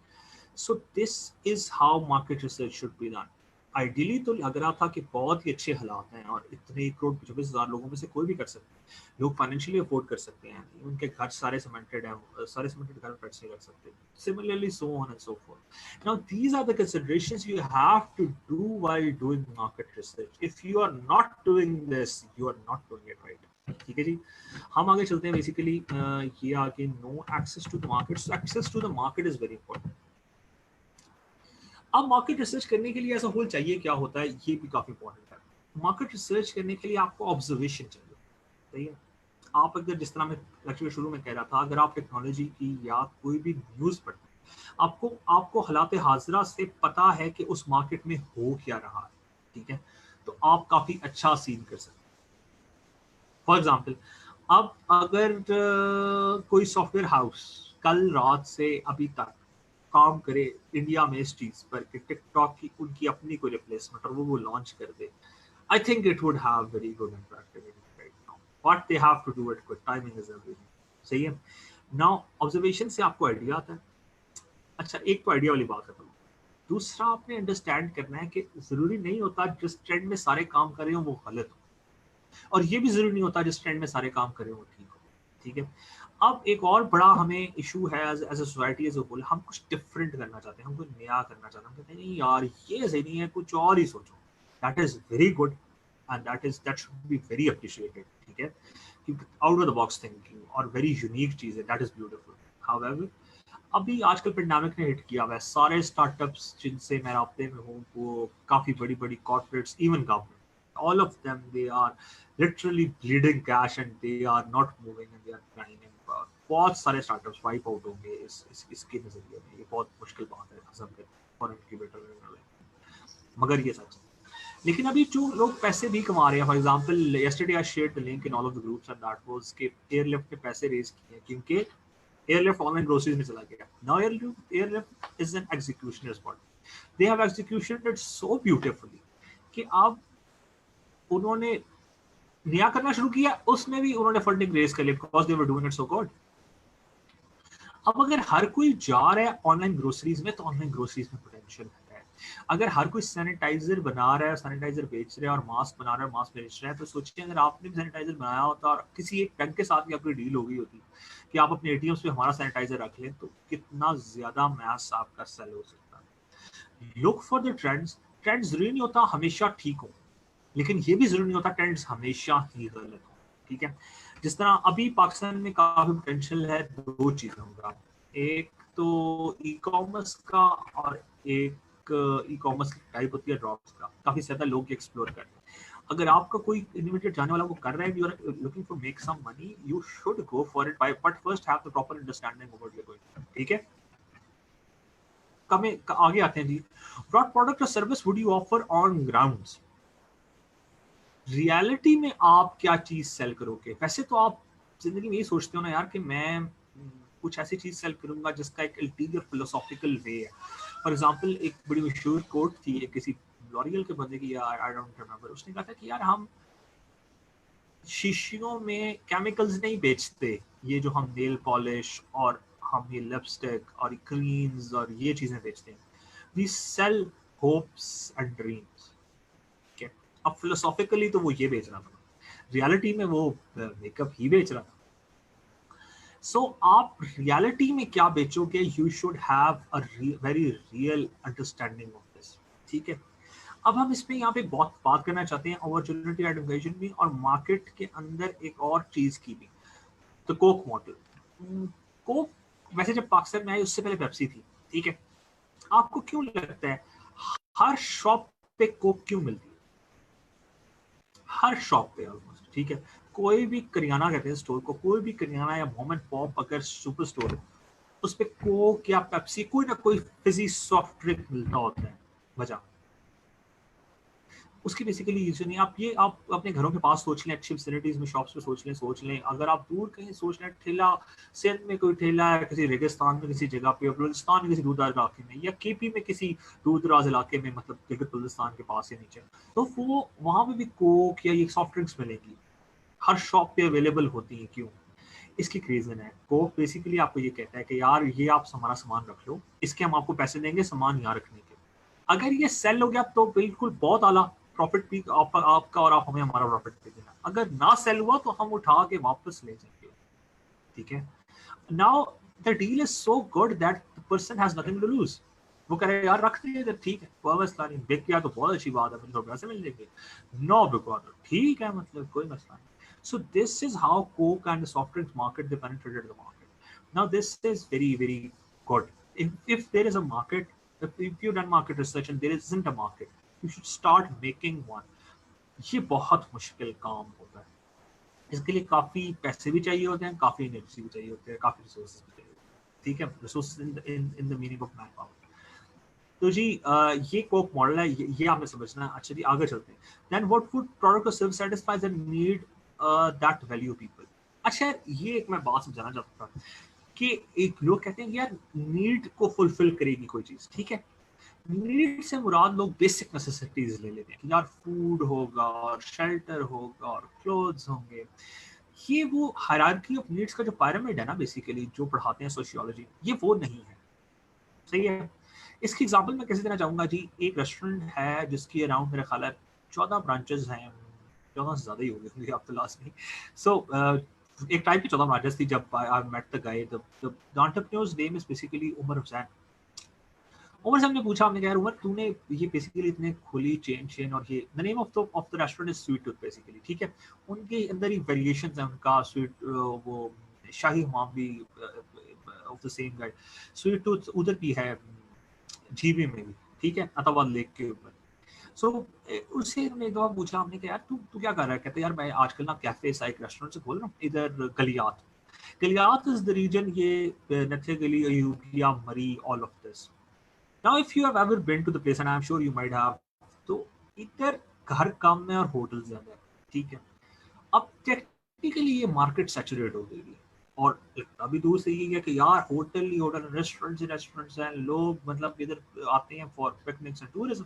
So this is how market research should be done. Ideally तो लग रहा था कि बहुत ही अच्छे हालात हैं और इतने 1,25,000 लोगों में से कोई भी कर सकते हैं, लोग फाइनेंशियली अफोर्ड कर सकते हैं, उनके घर सारे सीमेंटेड हैं, सारे सीमेंटेड घर पेट्स नहीं रख सकते, similarly so on and so forth. Now these are the considerations you have to do while doing market research. If you are not doing this, you are not doing it right, ठीक है जी। हम आगे चलते हैं। Basically ये आगे no access to the market, access to the market is very important. अब market research करने के लिए ऐसा होल चाहिए, क्या होता है ये भी काफी इंपॉर्टेंट है। मार्केट रिसर्च करने के लिए आपको ऑब्जर्वेशन चाहिए, सही है। आप अगर, जिस तरह मैं लेक्चर शुरू में कह रहा था, अगर आप टेक्नोलॉजी की या कोई भी न्यूज पढ़ते हैं, आपको आपको हालात हाजिरा से पता है कि उस मार्केट में हो क्या रहा है, ठीक है, तो आप काफी अच्छा सीन कर सकते हैं। फॉर एग्जाम्पल, अब अगर कोई सॉफ्टवेयर हाउस कल रात से अभी तक काम करे इंडिया में इस चीज पर कि टिकटॉक की उनकी अपनी कोई रिप्लेसमेंट और वो लॉन्च कर दे, I think it would have very good impact right now, but they have to do it quick, timing is everything, सही है। नाउ ऑब्जर्वेशन से आपको आइडिया आता है। अच्छा, एक तो आइडिया वाली बात है, दूसरा आपने अंडरस्टैंड करना है कि जरूरी नहीं होता जिस ट्रेंड में सारे काम कर रहे हो वो गलत हो, और ये भी जरूरी नहीं होता जिस ट्रेंड में सारे काम कर रहे हो ठीक हो, ठीक है। अब एक और बड़ा हमें इशू है as a society as a whole, हम कुछ डिफरेंट करना चाहते हैं, हम कुछ नया करना चाहते हैं, हम कहते हैं नहीं यार ये सही नहीं है, कुछ और ही सोचो। That is very good and that should be very appreciated, ठीक है, क्योंकि out of the box thinking और वेरी यूनिक चीज है, दैट इज ब्यूटीफुल। हाउएवर, अभी आजकल पेंडेमिक ने हिट किया हुआ है, सारे स्टार्टअप्स जिनसे मैं राब्ते में हूँ, वो काफी बड़ी बड़ी corporates, even government, all of them, they are literally bleeding cash and they are not moving and they are crying, and बहुत सारे स्टार्टअप्स वाइप आउट होंगे इसके नजरिए में। ये बहुत मुश्किल बात है हजम करना फॉर इंक्यूबेटर, मगर ये सच है। लेकिन अभी जो लोग पैसे भी कमा रहे हैं, for example yesterday I shared the link in all of the groups and that was कि एयरलिफ्ट ने पैसे रेज किए क्योंकि एयरलिफ्ट ऑनलाइन ग्रोसरीज में चला गया। Now Airlift is an executioners body, they have executioned it so beautifully कि अब उन्होंने नया करना शुरू किया, उसमें भी उन्होंने फंडिंग रेज कर ली because they were doing it so good. अब अगर हर कोई जा रहा है ऑनलाइन ग्रोसरीज में, तो ऑनलाइन ग्रोसरीज में पोटेंशियल है, अगर हर कोई सैनिटाइजर बना रहा है, सैनिटाइजर बेच रहा है और मास्क बना रहा है, मास्क बेच रहा है, तो सोचिए अगर आपने भी सैनिटाइजर बनाया होता और किसी एक बैंक के साथ भी आपकी डील हो गई होती कि आप अपने एटीएम्स पे हमारा सैनिटाइजर रख लें, तो कितना ज्यादा मैस आपका सेल हो सकता है। Look for the trends. Trends जरूरी नहीं होता हमेशा ठीक हो, लेकिन ये भी जरूरी नहीं होता ट्रेंड्स हमेशा ही गलत हो। ठीक है, जिस तरह अभी पाकिस्तान में काफी पोटेंशियल है दो चीजों का, एक तो ई कॉमर्स का और एक ई कॉमर्स की टाइप होती है ड्रॉप्स का, काफी ज्यादा लोग एक्सप्लोर कर रहे हैं। अगर आपका कोई इनोवेटिव जाने वाला वो कर रहा है, you are looking for make some money, you should go for it, but first have the proper understanding of what you are going. ठीक है, आगे आते हैं जी। What product or service would you offer on grounds? Reality में आप क्या चीज सेल करोगे? वैसे तो आप जिंदगी में ये सोचते हो ना यार कि मैं कुछ ऐसी चीज सेल करूंगा जिसका एक अल्टीरियर फिलोसॉफिकल वे है। फॉर एग्जांपल एक बड़ी मशहूर कोट थी किसी लॉरियल के बंदे की, आई डोंट रिमेंबर, उसने कहा था कि यार हम शीशियों में केमिकल्स नहीं बेचते, ये जो हम नेल पॉलिश और हम ये लिपस्टिक और क्रीम्स और ये चीजें बेचते हैं, we sell hopes and dreams. अब फिलोसॉफिकली तो वो ये बेच रहा था, रियलिटी में वो मेकअप ही बेच रहा था। सो आप रियलिटी में क्या बेचोगे, you should have a very real understanding of this. ठीक है, अब हम इसमें यहाँ पे बहुत बात करना चाहते हैं अपॉर्चुनिटी आइडेंटिफिकेशन भी और मार्केट के अंदर एक और चीज की भी, तो कोक मॉडल। कोक वैसे जब पाकिस्तान में आई उससे पहले पेप्सी थी। ठीक है, आपको क्यों लगता है हर शॉप पे कोक क्यों मिलती है? हर शॉप पे ऑलमोस्ट। ठीक है, कोई भी करियाना कहते हैं स्टोर को, कोई भी करियाना या मोम एंड पॉप अगर सुपर स्टोर है, उस पे कोक या पेप्सी कोई ना कोई फिजी सॉफ्ट ड्रिंक मिलता होता है। वजह उसकी बेसिकली यूज नहीं, आप अपने घरों के पास सोच लें, अच्छी फैसिलिटीज में शॉप्स पे सोच लें। अगर आप दूर कहीं सोच लें, ठेला सिंध में कोई ठेला है, किसी रेगिस्तान में किसी जगह पे, बलूचिस्तान में किसी दूरदराज इलाके में, या केपी में किसी दूरदराज इलाके में, मतलब गिलगित बल्तिस्तान के पास या नीचे, तो वो वहां पे भी कोक या ये सॉफ्ट ड्रिंक्स मिलेगी, हर शॉप पे अवेलेबल होती है। क्यों? इसकी रीजन है, कोक बेसिकली आपको ये कहता है कि यार ये आप हमारा सामान रख लो, इसके हम आपको पैसे देंगे सामान यहाँ रखने के। अगर ये सेल हो गया तो बिल्कुल बहुत आला प्रॉफिट भी आपका और आप हमें हमारा प्रॉफिट दे देना। अगर ना सेल हुआ तो हम उठा के वापस ले जाएंगे। ठीक है, now the deal is so good that the person has nothing to lose. वो कह रहे यार रख दिए, ठीक है कोई मसला नहीं, बिक गया तो बहुत अच्छी बात है, मुझे पैसे मिल जाएंगे, नो बिकवा तो ठीक है, मतलब कोई मसला नहीं। So this is how Coke and the soft drinks market, they penetrated the market. Now this is very very good. If there is a market, if you've done market research and there isn't a market, you should start making one. ये बहुत मुश्किल काम होता है, इसके लिए काफी पैसे भी चाहिए होते हैं, काफी एनर्जी भी चाहिए होते हैं, काफी रिसोर्सेज भी चाहिए होते हैं। ठीक है, resources in the meaning of man power. तो जी ये कोक मॉडल है, ये आपने समझना है। अच्छा जी आगे चलते हैं। Then what food product or service satisfies the need that value people. अच्छा ये एक मैं बात समझाना चाहता था कि एक लोग कहते हैं कि यार नीड को फुलफिल करेगी कोई चीज। ठीक है, नीड से मुराद लोग बेसिक नेसेसिटीज ले लेते हैं कि यार फूड होगा और शेल्टर होगा और क्लोथ्स होंगे। ये वो हायरार्की ऑफ नीड्स का जो पिरामिड है ना बेसिकली जो पढ़ाते हैं सोशियोलॉजी, ये वो नहीं है। सही है, इसकी एग्जांपल मैं कैसे देना चाहूंगा जी। एक रेस्टोरेंट है जिसकी अराउंड मेरे ख्याल है 14 ब्रांचेस हैं, 14 से ज्यादा ही होगी मुझे आप तलाश नहीं। सो एक टाइप की 14 ब्रांचेस थी जब I met the guy. The entrepreneurs name is basically Umar Hussain. Umar से हमने पूछा, हमने कहा यार उमर तूने ये बेसिकली इतने खुली चेन और ये the name of the restaurant is sweet tooth basically. ठीक है, उनके अंदर ही वेरिएशंस हैं उनका, स्वीट वो शाही हुमाम भी of the same guy, sweet tooth उधर भी है जीबी में भी। ठीक है, अतावाद लेक के ऊपर। सो उससे हमने एक दफा पूछा, हमने कहा यार तू क्या कर रहा है? कहते यार मैं आजकल ना कैफे सा एक रेस्टोरेंट से खोल रहा हूँ इधर Galiyat. Galiyat is the region, ये Nathia Gali, Ayubia, Murree, all of this. Now if you have ever been to the place and I am sure you might have, तो इधर घर कम है और होटल ज्यादा है। ठीक है, अब टेक्निकली ये मार्केट सैचुरेट हो गई है और लगता भी दूर से ये है कि यार होटल ही होटल, रेस्टोरेंट्स हैं, लोग मतलब इधर आते हैं फॉर पिकनिक्स एंड टूरिज्म,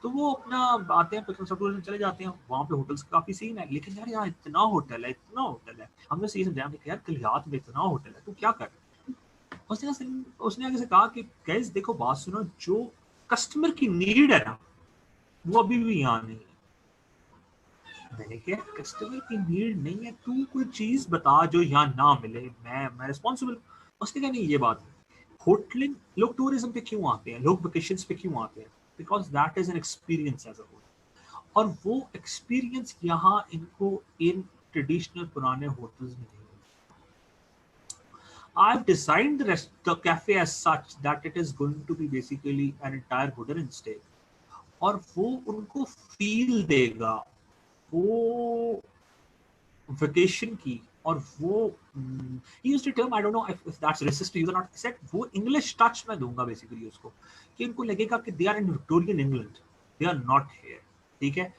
तो वो अपना आते हैं पिकनिक्स और टूरिज्म चले जाते हैं, वहाँ पे होटल्स काफी सीन है। लेकिन यार यहाँ इतना होटल है, इतना होटल है, हमने सही समझाया कि यार गलियात में इतना होटल है, तो क्या कर? उसने आगे से कहा कि गाइस देखो बात सुनो, जो कस्टमर की नीड है ना, वो अभी भी यहाँ नहीं है। मैंने कहा कस्टमर की नीड नहीं है, तू कोई चीज बता जो यहाँ ना मिले, मैं रिस्पॉन्सिबल। उसने कहा नहीं ये बात है। होटलिंग, लोग टूरिज्म पे क्यों आते हैं, लोग वेकेशन पे क्यों आते हैं? Because that is an experience as a whole, और वो एक्सपीरियंस यहाँ इनको इन ट्रेडिशनल पुराने होटल्स में नहीं है। I've designed the cafe as such that it is going to be basically an entire wooden and stay, और वो उनको फील देगा वो वेकेशन की। और वो he used a term, I don't know if that's racist to use or not, he said वो English touch मैं दूंगा बेसिकली उसको, कि उनको लगेगा कि they are in Victorian England, they are not here, ठीक है?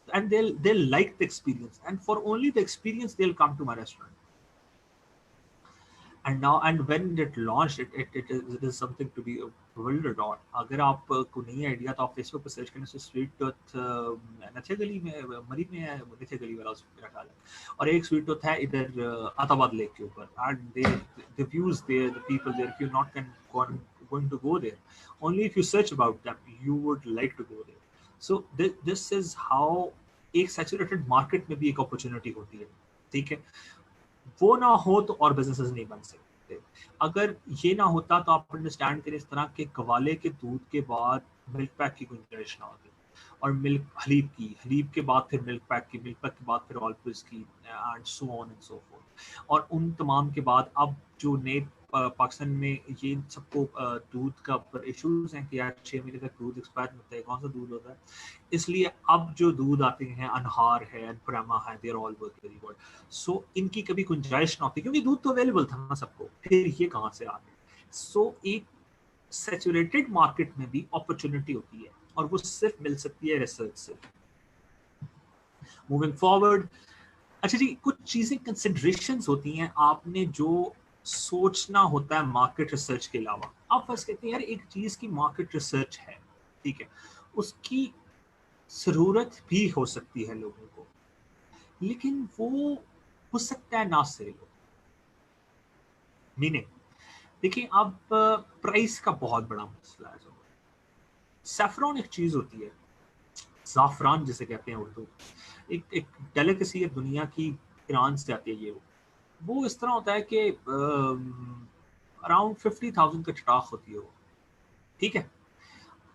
And they'll like the experience, and for only the experience they'll come to my restaurant. And now, and when it launched, it is something to be bewildered on. अगर आप को नहीं idea तो आप Facebook पर search करने से sweet tooth नथिया गली में, मरी में है नथिया गली वाला मेरा ख्याल है, और एक स्वीट टूथ है इधर आताबाद लेक के ऊपर, and the views there, the people there, if you're not going to go there, only if you search about them you would like to go there. So this is how एक saturated market में भी एक opportunity होती है, ठीक है? वो ना हो तो और बिजनेसेस नहीं बन सकते। अगर ये ना होता तो आप अंडरस्टैंड करें, इस तरह के कवाले के दूध के बाद मिल्क पैक की गुंजाइश ना होती, और मिल्क हलीब के बाद फिर मिल्क पैक के बाद फिर ऑलपिस की, and so on and so fourth. और उन तमाम के बाद अब जो नए पाकिस्तान में ये सबको दूध का इश्यूज हैं कि यार 6 महीने तक दूध एक्सपायर होता है, कौन सा दूध होता है, इसलिए अब जो दूध आते हैं अनहार है, प्रेमा है, they are all work very good. So इनकी कभी गुंजाइश ना होती क्योंकि दूध तो अवेलेबल था ना सबको, फिर ये कहाँ से आ गए? सो एक सैचुरेटेड मार्केट में भी अपॉर्चुनिटी होती है, और वो सिर्फ मिल सकती है रिसर्च से। मूविंग फॉरवर्ड, अच्छा जी, कुछ चीजें कंसिडरेशंस होती हैं आपने जो सोचना होता है मार्केट रिसर्च के अलावा। आप फर्स्ट कहते हैं यार एक चीज की मार्केट रिसर्च है, ठीक है, उसकी जरूरत भी हो सकती है लोगों को, लेकिन वो हो सकता है ना सेल हो। मीनिंग देखिए, अब प्राइस का बहुत बड़ा मसला है। सैफरॉन एक चीज होती है, जाफरान जिसे कहते हैं उर्दू, एक डेलिकेसी है दुनिया की, ईरान से आती है ये। वो इस तरह होता है कि अराउंड 50,000 का स्टॉक होती है वो, ठीक है?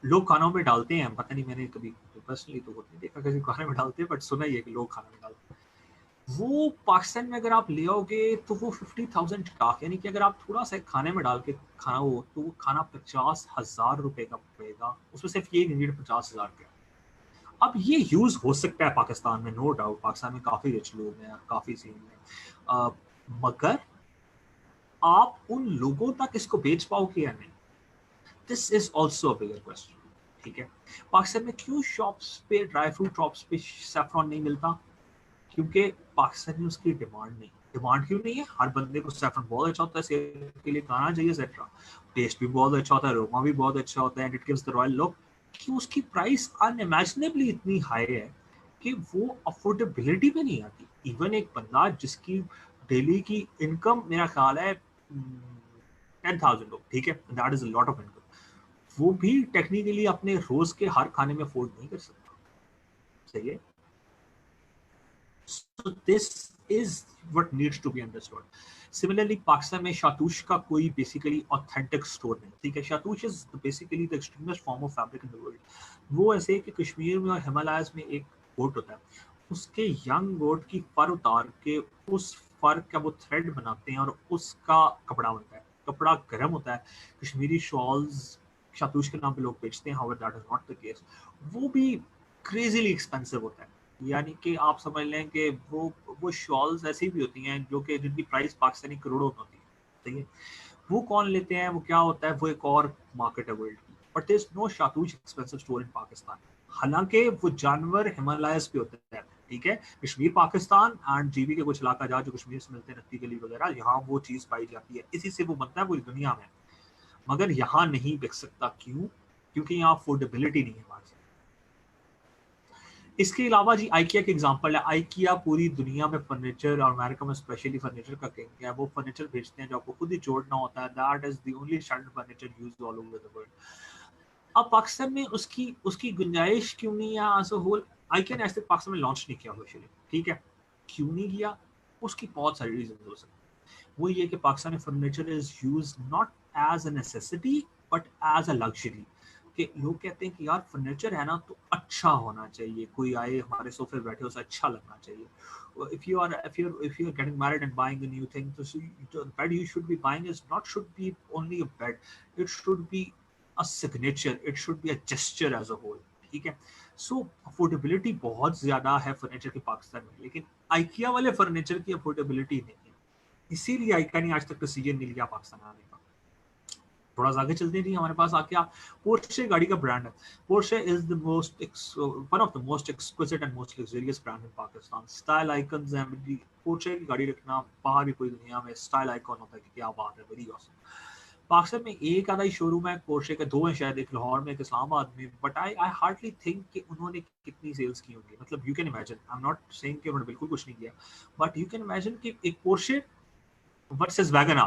लोग खानों में डालते हैं, पता नहीं मैंने कभी पर्सनली तो नहीं देखा किसी खाने में डालते हैं, बट सुना ही है कि लोग खाने में डालते हैं। वो पाकिस्तान में अगर आप ले आओगे तो वो 50,000 स्टॉक, यानी कि अगर आप थोड़ा सा खाने में डाल के खाना हो तो वो खाना 50,000 रुपए का पड़ेगा, उसमें सिर्फ ये इंग्रेडिएंट 50,000 का। अब ये यूज हो सकता है पाकिस्तान में, नो डाउट, पाकिस्तान में काफी रिच लोग हैं, काफी सीन है, मगर आप उन लोगों तक इसको बेच पाओगे या नहीं, this is also a bigger question, ठीक है? पाकिस्तान में क्यों शॉप्स पे, ड्राई फ्रूट शॉप्स पे सैफरॉन नहीं मिलता? क्योंकि पाकिस्तान में उसकी डिमांड नहीं। डिमांड क्यों नहीं है? हर बंदे को सैफरन बहुत अच्छा होता है, सेहत के लिए खाना चाहिए एक्सेट्रा, टेस्ट भी बहुत अच्छा होता है, अरोमा भी बहुत अच्छा होता है, and it gives the royal look. कि उसकी प्राइस अनइमेजिनेबली इतनी हाई है कि वो अफोर्डेबिलिटी पे नहीं आती। इवन एक बंदा जिसकी डेली की इनकम मेरा ख्याल है 10,000 हो, ठीक है, that is a lot of income, वो भी टेक्निकली अपने रोज के हर खाने में अफोर्ड नहीं कर सकता। सही है? So this is what needs to be understood. Similarly, Pakistan में शातूश का कोई बेसिकली ऑथेंटिक स्टोर नहीं, ठीक है? Shahtoosh is basically the extremest form of fabric in the world. वो ऐसे कि कश्मीर में और हिमालयाज में एक गोट होता है, उसके यंग गोट की फर उतार के उस फर का वो थ्रेड बनाते हैं और उसका कपड़ा बनता है। कपड़ा गर्म होता है, कश्मीरी शॉल्स शातूश के नाम पे लोग बेचते हैं, however that is not the case. वो भी क्रेजीली एक्सपेंसिव होता है, यानी कि आप समझ लें कि वो शॉल्स ऐसी भी होती हैं जो कि जिनकी प्राइस पाकिस्तानी करोड़ों में होती है, ठीक है? वो कौन लेते हैं, वो क्या होता है, वो एक और मार्केट है वर्ल्ड की, but there is no shahtoosh expensive store in Pakistan. हालांकि वो जानवर हिमालयस पे होते हैं, ठीक है? कश्मीर पाकिस्तान एंड जीबी के कुछ इलाका जहाँ जो कश्मीर से मिलते हैं, नत्ती गली वगैरह, यहाँ वो चीज़ पाई जाती है, इसी से वो बनता है पूरी दुनिया में, मगर यहाँ नहीं बिक सकता। क्यों? क्योंकि यहाँ अफोर्डेबिलिटी नहीं है हमारे। इसके अलावा जी आइकिया के एग्जांपल है। आइकिया पूरी दुनिया में फर्नीचर और अमेरिका में स्पेशली फर्नीचर का किंग है। वो फर्नीचर बेचते हैं जो आपको खुद ही जोड़ना होता है, that is the only standard furniture used all over the world. अब पाकिस्तान में उसकी उसकी गुंजाइश क्यों नहीं, या as a whole I can ऐसे पाकिस्तान में लॉन्च नहीं किया ऑफिशियली, ठीक है, क्यों नहीं किया, उसकी बहुत सारी रीजन हो सकती है। वो ये कि Pakistani furniture is use not as a necessity but as a luxury. कि लोग कहते हैं कि यार फर्नीचर है ना तो अच्छा होना चाहिए, कोई आए हमारे सोफे बैठे उसे अच्छा लगना चाहिए। if you are getting married and buying a new thing, the bed you should be buying is not should be only a bed, it should be a signature, it should be a gesture as a whole, ठीक है। सो affordability बहुत ज्यादा है furniture के पाकिस्तान में, लेकिन IKEA वाले furniture की अफोर्डेबिलिटी नहीं है, इसीलिए आइकिया ने आज तक डिसीजन नहीं लिया पाकिस्तान आने का। थोड़ा सा आगे चलते हैं, हमारे पास आके पोर्शे गाड़ी का ब्रांड है। Porsche is the most one of the most exquisite and most luxurious brand in Pakistan. Style icons हैं, पोर्शे की गाड़ी रखना बाहर भी कोई दुनिया में स्टाइल आइकन होता है कि क्या बात है, वेरी ऑसम। पाकिस्तान में एक आधा ही शोरूम है पोर्शे के, दो हैं शायद, एक लाहौर में एक इस्लामाबाद में, बट आई हार्डली थिंक कि उन्होंने कितनी सेल्स की होंगी। मतलब you can imagine, I am not saying कि उन्होंने बिल्कुल कुछ नहीं किया, बट यू कैन इमेजिन कि एक Porsche versus wagon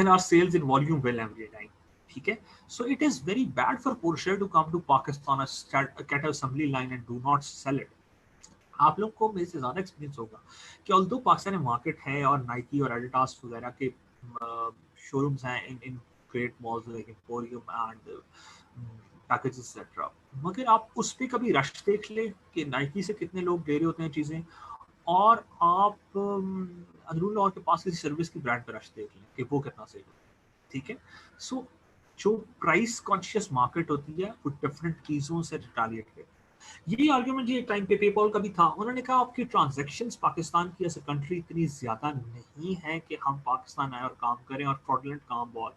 R sales in volume well every time, ठीक है। So it is very bad for Porsche to come to Pakistan cat assembly line and do not sell it. आप लोग को मेरे से ज्यादा एक्सपीरियंस होगा कि ऑल्दो पाकिस्तान में मार्केट है और नाइकी और एडिडास वगैरह के शोरूम्स हैं in great malls like emporium and package etcetera, मगर आप उस पर कभी रश देख ले कि नाइकी से कितने लोग ले रहे होते हैं चीज़ें, और आप अंदरून लाहौर के पास किसी सर्विस की ब्रांड पर रश देख लें कि वो कितना सेल होता है, ठीक है। सो जो प्राइस कॉन्शियस मार्केट होती है वो डिफरेंट चीज़ों से रिटालिएट करती है। यही आर्ग्यूमेंट जी एक टाइम पे पेपॉल का भी था, उन्होंने कहा आपकी ट्रांजैक्शंस पाकिस्तान की एज अ कंट्री इतनी ज्यादा नहीं है कि हम पाकिस्तान आए और काम करें, और फ्रॉडलेंट काम बहुत।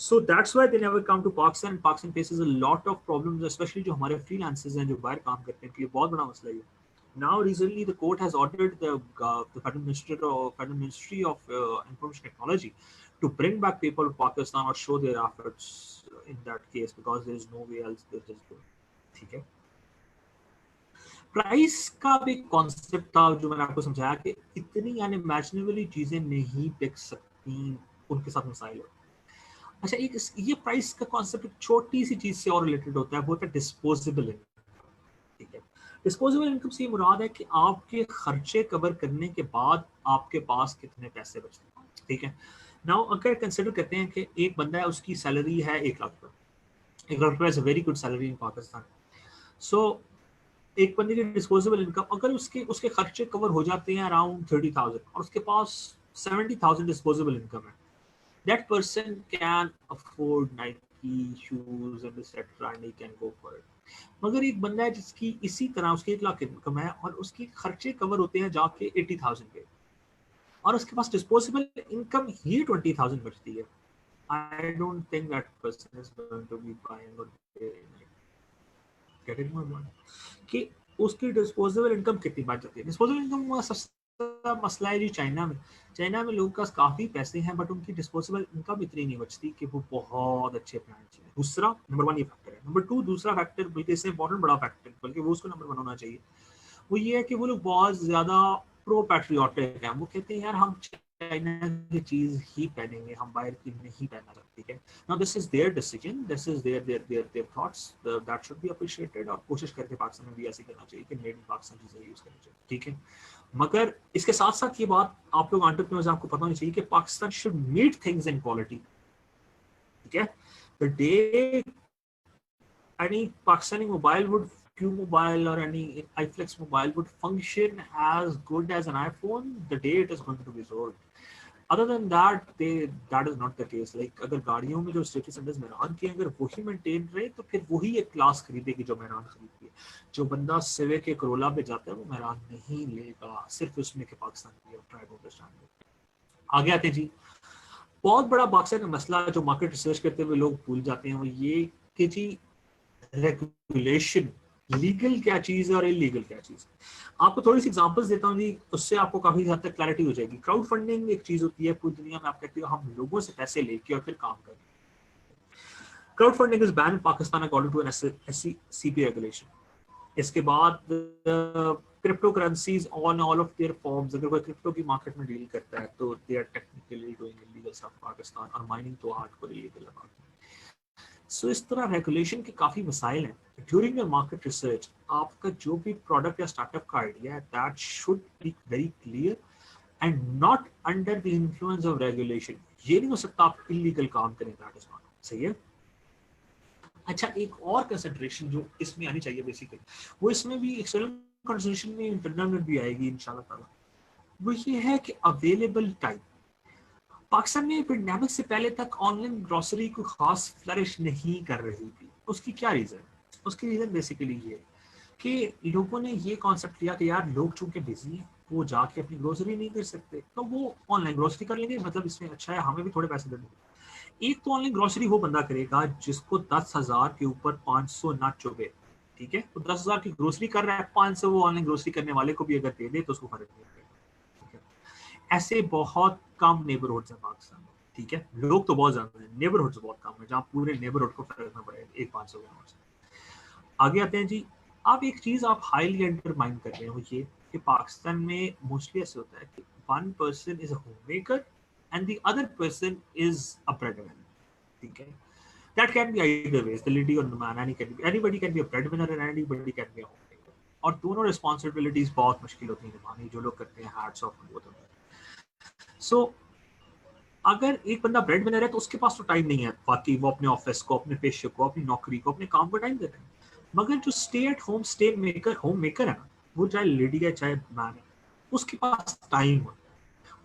So that's why they never come to Pakistan. Pakistan faces a lot of problems, specially जो हमारे फ्रीलांसर्स हैं जो बाहर काम करते हैं, के लिए बहुत बड़ा मसला है। Now recently the court has ordered the Federal Ministry of Information Technology to bring back people to Pakistan or show their efforts in that case, because there is no way else they just do it, ठीक है। Price का भी concept था जो मैंने आपको समझाया कि इतनी अनइमेजिनेबली चीजें नहीं बिक सकती, उनके साथ मसाइल होते हैं। अच्छा, एक ये प्राइस का कॉन्सेप्ट एक छोटी सी चीज से और रिलेटेड होता है, वो है डिस्पोजेबल इनकम, ठीक है। डिस्पोजेबल इनकम से मुराद है कि आपके खर्चे कवर करने के बाद आपके पास कितने पैसे बचते हैं, ठीक है। नाउ अगर कंसिडर करते हैं कि एक बंदा है, उसकी सैलरी है 1 लाख रुपए, 1 lakh rupaye is a very good salary in Pakistan. So एक बंदे की डिस्पोजेबल इनकम अगर उसके उसके खर्चे कवर हो जाते हैं अराउंड 30,000 और उसके पास 70,000 डिस्पोजेबल इनकम है, that person can afford Nike shoes and etcetera and he can go for it. मगर एक बंदा है जिसकी इसी तरह उसकी 1 लाख इनकम है और उसके खर्चे कवर होते हैं जाके 80,000 के, और उसके पास डिस्पोजेबल इनकम ही 20,000 बचती है, I don't think that person is going to be buying or getting my point कि उसकी डिस्पोजेबल इनकम कितनी बच जाती है। डिस्पोजेबल इनकम सस्ता मसला है जी चाइना में लोगों के पास काफी पैसे हैं बट उनकी डिस्पोजेबल इनकम इतनी नहीं बचती कि वो बहुत अच्छे प्लान चले। दूसरा, नंबर 1 ये फैक्टर है। नंबर 2 दूसरा फैक्टर, बल्कि इससे इंपॉर्टेंट बड़ा फैक्टर, बल्कि वो उसको नंबर 1 होना चाहिए, वो ये है कि वो लोग बहुत ज्यादा प्रो पैट्रियोटिक हैं। वो कहते हैं यार हम चाइना की चीज ही पहनेंगे, हम बाहर की नहीं पहनना चाहते, ठीक है। Now this is there decision, this is their thoughts, that should be appreciated, और कोशिश करके पाकिस्तान में भी ऐसे करना चाहिए कि मेड इन पाकिस्तान चीजें यूज करनी चाहिए, ठीक है। मगर इसके साथ साथ ये बात आप लोग एंटरप्रेन्योर्स आपको पता होनी चाहिए कि Pakistan should meet things in quality, ठीक है। The day any Pakistani mobile would, Q mobile or any iFlex mobile would function as good as an iPhone, the day it is going to be sold. Other than that, that is not the case. Like अगर गाड़ियों में जो status symbols Mehran के अगर वही maintain रहे तो फिर वही एक क्लास खरीदेगी जो मेहरान खरीदती है। जो बंदा सिविक के करोला पे जाता है वो मेहरान नहीं लेगा, सिर्फ उसमें के पाकिस्तान की ट्राई टू अंडरस्टैंड। आगे आते हैं जी, बहुत बड़ा पाकिस्तान का मसला जो मार्केट रिसर्च करते हुए लोग भूल जाते हैं वो ये कि जी रेगुलेशन, लीगल क्या चीज है और इलीगल क्या चीज है। आपको थोड़ी सी एग्जांपल्स देता हूँ जी, उससे आपको काफी हद तक क्लैरिटी हो जाएगी। क्राउड फंडिंग एक चीज होती है पूरी दुनिया में, आप कहते हो हम लोगों से पैसे लेके और फिर काम करें। Crowd funding is ban in Pakistan according to an SECP regulation. इसके बाद crypto currencies on all of their forms, अगर कोई क्रिप्टो की मार्केट में डील करता है तो they are technically doing illegal stuff Pakistan, और माइनिंग तो हार्डकोर इलीगल है। सो इस तरह रेगुलेशन के काफ़ी मसाइल हैं. ड्यूरिंग योर मार्केट रिसर्च आपका जो भी प्रोडक्ट या स्टार्टअप का आइडिया है that should be very clear and not under the influence of regulation. ये नहीं हो सकता आप इलीगल काम करें, दैट इज नॉट सही है. अच्छा, एक और कंसिडरेशन जो इसमें आनी चाहिए बेसिकली, वो इसमें भी एक्सटर्नल कंसिडरेशन में इंटरनल में भी आएगी इंशाल्लाह ताला, वो ये है कि अवेलेबल टाइम. पाकिस्तान में पेंडेमिक से पहले तक ऑनलाइन ग्रोसरी को खास फ्लरिश नहीं कर रही थी. उसकी क्या रीज़न? उसकी रीज़न बेसिकली ये कि लोगों ने ये कॉन्सेप्ट लिया कि यार लोग चूंकि बिजी हैं, वो जाके अपनी ग्रोसरी नहीं कर सकते, तो वो ऑनलाइन ग्रोसरी कर लेंगे. मतलब इसमें अच्छा है, हमें भी थोड़े पैसे दे देंगे. एक तो ऑनलाइन ग्रोसरी वो बंदा करेगा जिसको 10,000 के ऊपर 500 ना चुभे. ठीक है, तो 10,000 की ग्रोसरी कर रहा है, 500 वो ऑनलाइन ग्रोसरी करने वाले को भी अगर दे दे तो उसको फर्क नहीं पड़ेगा. ठीक है, ऐसे बहुत कम नेबरहुड्स हैं पाकिस्तान में. ठीक है, लोग तो बहुत ज्यादा हैं, नेबरहुड्स बहुत कम है जहाँ पूरे नेबरहुड को फर्क ना पड़ेगा एक 500 ग्राम से. आगे आते हैं जी. आप एक चीज आप हाईली अंडरमाइन कर रहे हो ये कि पाकिस्तान में मोस्टली ऐसे होता है कि one person is a homemaker and the other person is a breadwinner. ठीक है, that can be either ways, the lady or the man, anybody can be a breadwinner and anybody can be a homemaker. और दोनों responsibilities बहुत मुश्किल होती हैं निभानी, जो लोग करते हैं हैट्स ऑफ वो. सो अगर एक बंदा ब्रेड विनर है तो उसके पास तो टाइम नहीं है बाकी वो अपने ऑफिस को, अपने पेशे को, अपनी नौकरी को, अपने काम को टाइम देते हैं. मगर जो stay at home home maker है ना, वो चाहे लेडी है चाहे मैन है, उसके पास टाइम है,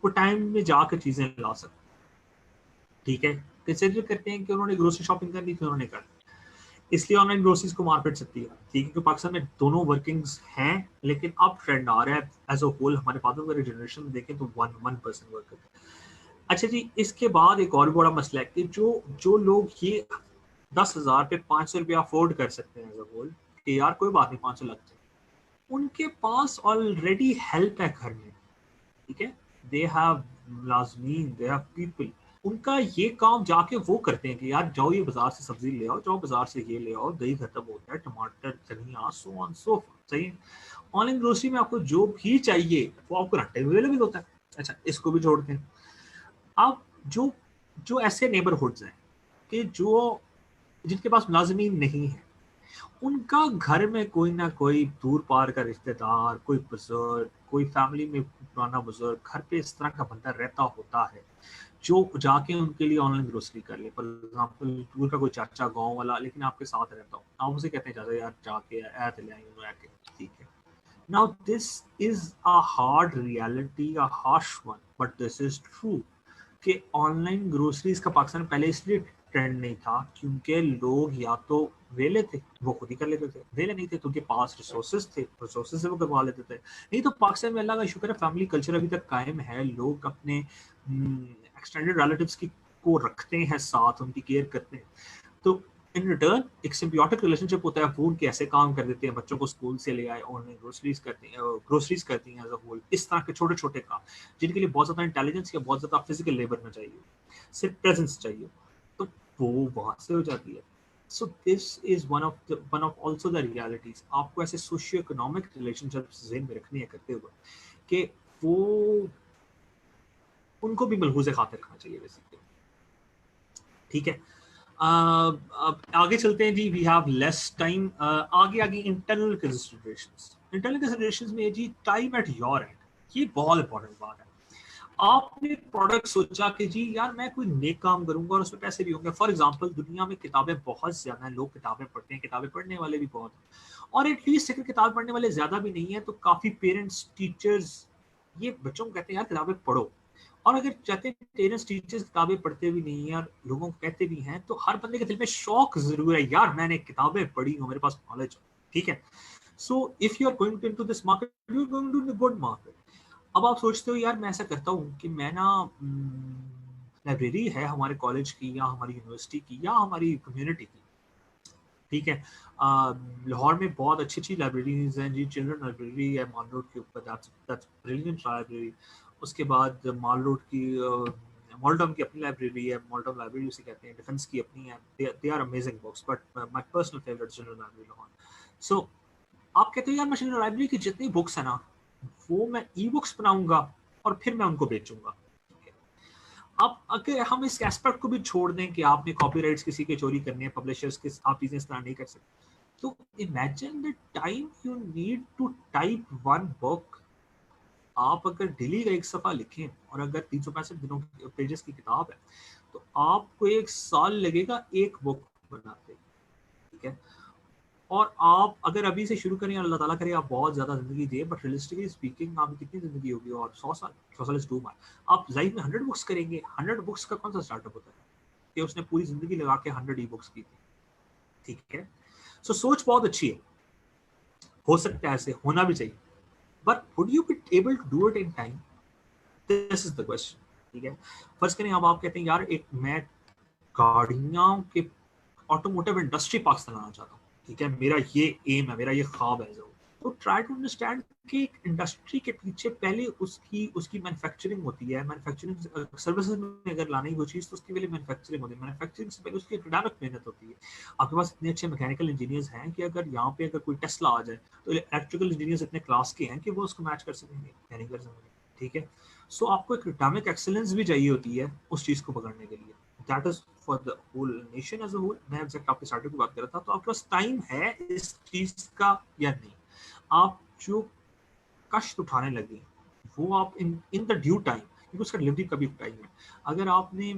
वो टाइम में जाकर चीजें ला सकते. ठीक है, कंसिडर करते हैं कि उन्होंने ग्रोसरी शॉपिंग करनी थी, उन्होंने कर, इसलिए ऑनलाइन ग्रोसरीज को मार पीट सकती है. ठीक है, क्योंकि पाकिस्तान में दोनों वर्किंग्स हैं, लेकिन अब ट्रेंड आ रहा है एज अ होल. हमारे फादर वगैरह जनरेशन में देखें तो वन पर्सन वर्कर. अच्छा जी, इसके बाद एक और बड़ा मसला है कि जो जो लोग ये 10,000 पे 500 रुपया अफोर्ड कर सकते हैं एज अ होल, कि यार कोई बात नहीं 500 लगते हैं, उनके पास ऑलरेडी हेल्प है घर में. ठीक है, दे हैव मुलाजमीन, दे हैव पीपल. उनका ये काम जाके वो करते हैं कि यार जाओ ये बाजार से सब्जी ले आओ, जाओ बाजार से ये ले आओ, दही खत्म हो गया, टमाटर, धनिया, सो ऑन सो फॉर्थ. सही है, ऑनलाइन ग्रोसरी में आपको जो भी चाहिए वो आपको घंटे में अवेलेबल होता है. अच्छा, इसको भी जोड़ते हैं. अब जो जो ऐसे नेबरहुड्स हैं कि जो जिनके पास मुलाजमीन नहीं है, उनका घर में कोई ना कोई दूर पार का रिश्तेदार, कोई बुजुर्ग, कोई फैमिली में पुराना बुजुर्ग घर पे इस तरह का बंदा रहता होता है जो जाके उनके लिए ऑनलाइन ग्रोसरी कर ले. फॉर एग्जाम्पल दूर का कोई चाचा गांव वाला लेकिन आपके साथ रहता हो, आप उसे कहते हैं चाचा यार जाके ऐ ले आएंगे. ठीक है, now this is a hard reality, a harsh one, but this is true कि ऑनलाइन ग्रोसरीज का पाकिस्तान पहले इसलिए ट्रेंड नहीं था क्योंकि लोग या तो वेले थे, वो खुद ही कर लेते थे, वेले नहीं थे तो उनके पास रिसोर्सेज थे, रिसोर्सेज से वो करवा लेते थे. नहीं तो पाकिस्तान में अल्लाह का शुक्र है फैमिली कल्चर अभी तक कायम है. लोग अपने एक्सटेंडेड रिलेटिव्स की को रखते हैं साथ, उनकी केयर करते हैं. तो इन रिटर्न एक सिम्बियोटिक रिलेशनशिप होता है. वो उनके ऐसे काम कर देते हैं, बच्चों को स्कूल से ले आए, ऑनलाइन ग्रोसरीज करती हैं एज अ होल. इस तरह के छोटे छोटे काम जिनके लिए बहुत ज़्यादा इंटेलिजेंस या बहुत ज़्यादा फिजिकल लेबर में चाहिए, सिर्फ प्रेजेंस चाहिए, तो वो वहाँ से हो जाती है. So this is one of also the realities. आपको ऐसे सोशियो इकोनॉमिक रिलेशनशिप जेन में रखनी है करते हुए कि वो उनको भी मलहूज़ खातिर रखना चाहिए बेसिकली. ठीक है, अब आगे चलते हैं जी. We have less time. आगे इंटरनल कंसिडरेशंस. इंटरनल कंसिडरेशंस में जी टाइम एट योर एंड, ये बहुत इंपॉर्टेंट बात है. आपने प्रोडक्ट सोचा कि जी यार मैं कोई नेक काम करूंगा और उसमें पैसे भी होंगे. फॉर एग्जांपल दुनिया में किताबें बहुत ज्यादा हैं, लोग किताबें पढ़ते हैं, किताबें पढ़ने वाले भी बहुत हैं, और एटलीस्ट अगर किताब पढ़ने वाले ज्यादा भी नहीं है तो काफी पेरेंट्स, टीचर्स ये बच्चों को कहते हैं यार किताबें पढ़ो. और अगर चाहते हैं पेरेंट्स टीचर्स किताबें पढ़ते भी नहीं है और लोगों को कहते भी हैं, तो हर बंदे के दिल में शौक जरूर है, यार मैंने किताबें पढ़ी हूँ, मेरे पास नॉलेज. ठीक है, so if you are going to this market, you are going to the good market. अब आप सोचते हो यार मैं ऐसा करता हूँ कि मैं ना लाइब्रेरी है हमारे कॉलेज की या हमारी यूनिवर्सिटी की या हमारी कम्युनिटी की. ठीक है, लाहौर में बहुत अच्छी अच्छी लाइब्रेरीज हैं जी. चिल्ड्रन लाइब्रेरी है माल रोड के ऊपर, दैट्स ब्रिलियंट लाइब्रेरी. उसके बाद माल रोड की मॉल्टम की अपनी लाइब्रेरी है, मॉल्टम लाइब्रेरी उसे कहते हैं. डिफेंस की अपनी है. They are amazing books, but my personal favourite children library Lahore. So आप कहते हो यार मैं चिल्ड्रन लाइब्रेरी की जितनी बुक्स है ना वो मैं ई बुक्स बनाऊंगा और फिर मैं उनको बेचूंगा. अब अगर हम इस एस्पेक्ट को भी छोड़ दें कि आपने कॉपीराइट्स किसी के चोरी करने हैं, पब्लिशर्स के, आप चीजें इस तरह नहीं कर सकते, तो imagine the time you need to type one book. आप अगर डेली का एक सफा लिखें और अगर 365 दिनों पेजेस की किताब है तो आपको 1 साल लगेगा एक बुक बनाते, ठीक है। और आप अगर अभी से शुरू करें, अल्लाह ताला करे आप बहुत ज्यादा जिंदगी दिए, बट रियलिस्टिकली स्पीकिंग आपकी कितनी जिंदगी होगी? और 100 साल इज टू मच। आप लाइफ में 100 बुक्स करेंगे, 100 बुक्स का कौन सा स्टार्टअप होता है कि उसने पूरी जिंदगी लगा के 100 ई बुक्स की थी, ठीक है। सो सोच बहुत अच्छी है, हो सकता है ऐसे होना भी चाहिए, but would you be able to do it in time? This is the question, ठीक है। फर्स्ट करें, अब आप कहते हैं यार एक मैं गाड़ियों के ऑटोमोटिव इंडस्ट्री पाकिस्तान आना चाहता हूँ, ठीक है, मेरा ये एम है, मेरा ये ख्वाब है। तो ट्राई टू अंडरस्टैंड कि एक इंडस्ट्री के पीछे पहले उसकी उसकी मैन्युफैक्चरिंग होती है। मैन्युफैक्चरिंग सर्विसेज में अगर लानी वो चीज़ तो उसकी पहले मैन्युफैक्चरिंग होती है, मैन्युफैक्चरिंग से पहले उसकी एकेडमिक मेहनत होती है। आपके पास इतने अच्छे मैकेनिकल इंजीनियर्स हैं कि अगर यहाँ पे अगर कोई टेस्ला आ जाए तो इलेक्ट्रिकल इंजीनियर्स इतने क्लास के हैं कि वो उसको मैच कर सकेंगे या नहीं कर सकेंगे, ठीक है। सो आपको एक एकेडमिक एक्सेलेंस भी चाहिए होती है उस चीज़ को पकड़ने के लिए। That is for the whole nation as a whole. मैं एग्जैक्ट आपके स्टार्टिंग की बात कर रहा था, तो आपके पास टाइम है इस चीज का या नहीं? आप जो कष्ट उठाने लगे वो आप इन द ड्यू टाइम, क्योंकि उसका डिलीवरी का भी टाइम है। अगर आपने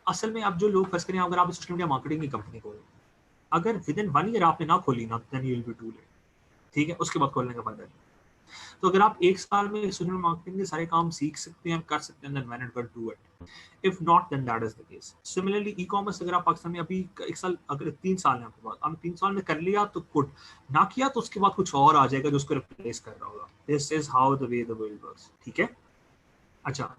असल में आप जो लोग फंस करें, अगर आप सोशल मीडिया मार्केटिंग की कंपनी खोलें, अगर विद इन 1 ईयर आपने ना खोली ना, then you will be too late, ठीक है। उसके बाद खोलने का फायदा नहीं। तो अगर आप 1 साल में सोशल मार्केटिंग के सारे काम सीख सकते हैं, कर सकते हैं, then when it will do it. If not then that is the case. Similarly e commerce, अगर आप पाकिस्तान में अभी 1 साल, अगर 3 साल है आपके पास, आपने 3 साल में कर लिया तो गुड, ना किया तो उसके बाद कुछ और आ जाएगा जो उसको रिप्लेस कर रहा होगा। This is how the way the world works, ठीक है। अच्छा,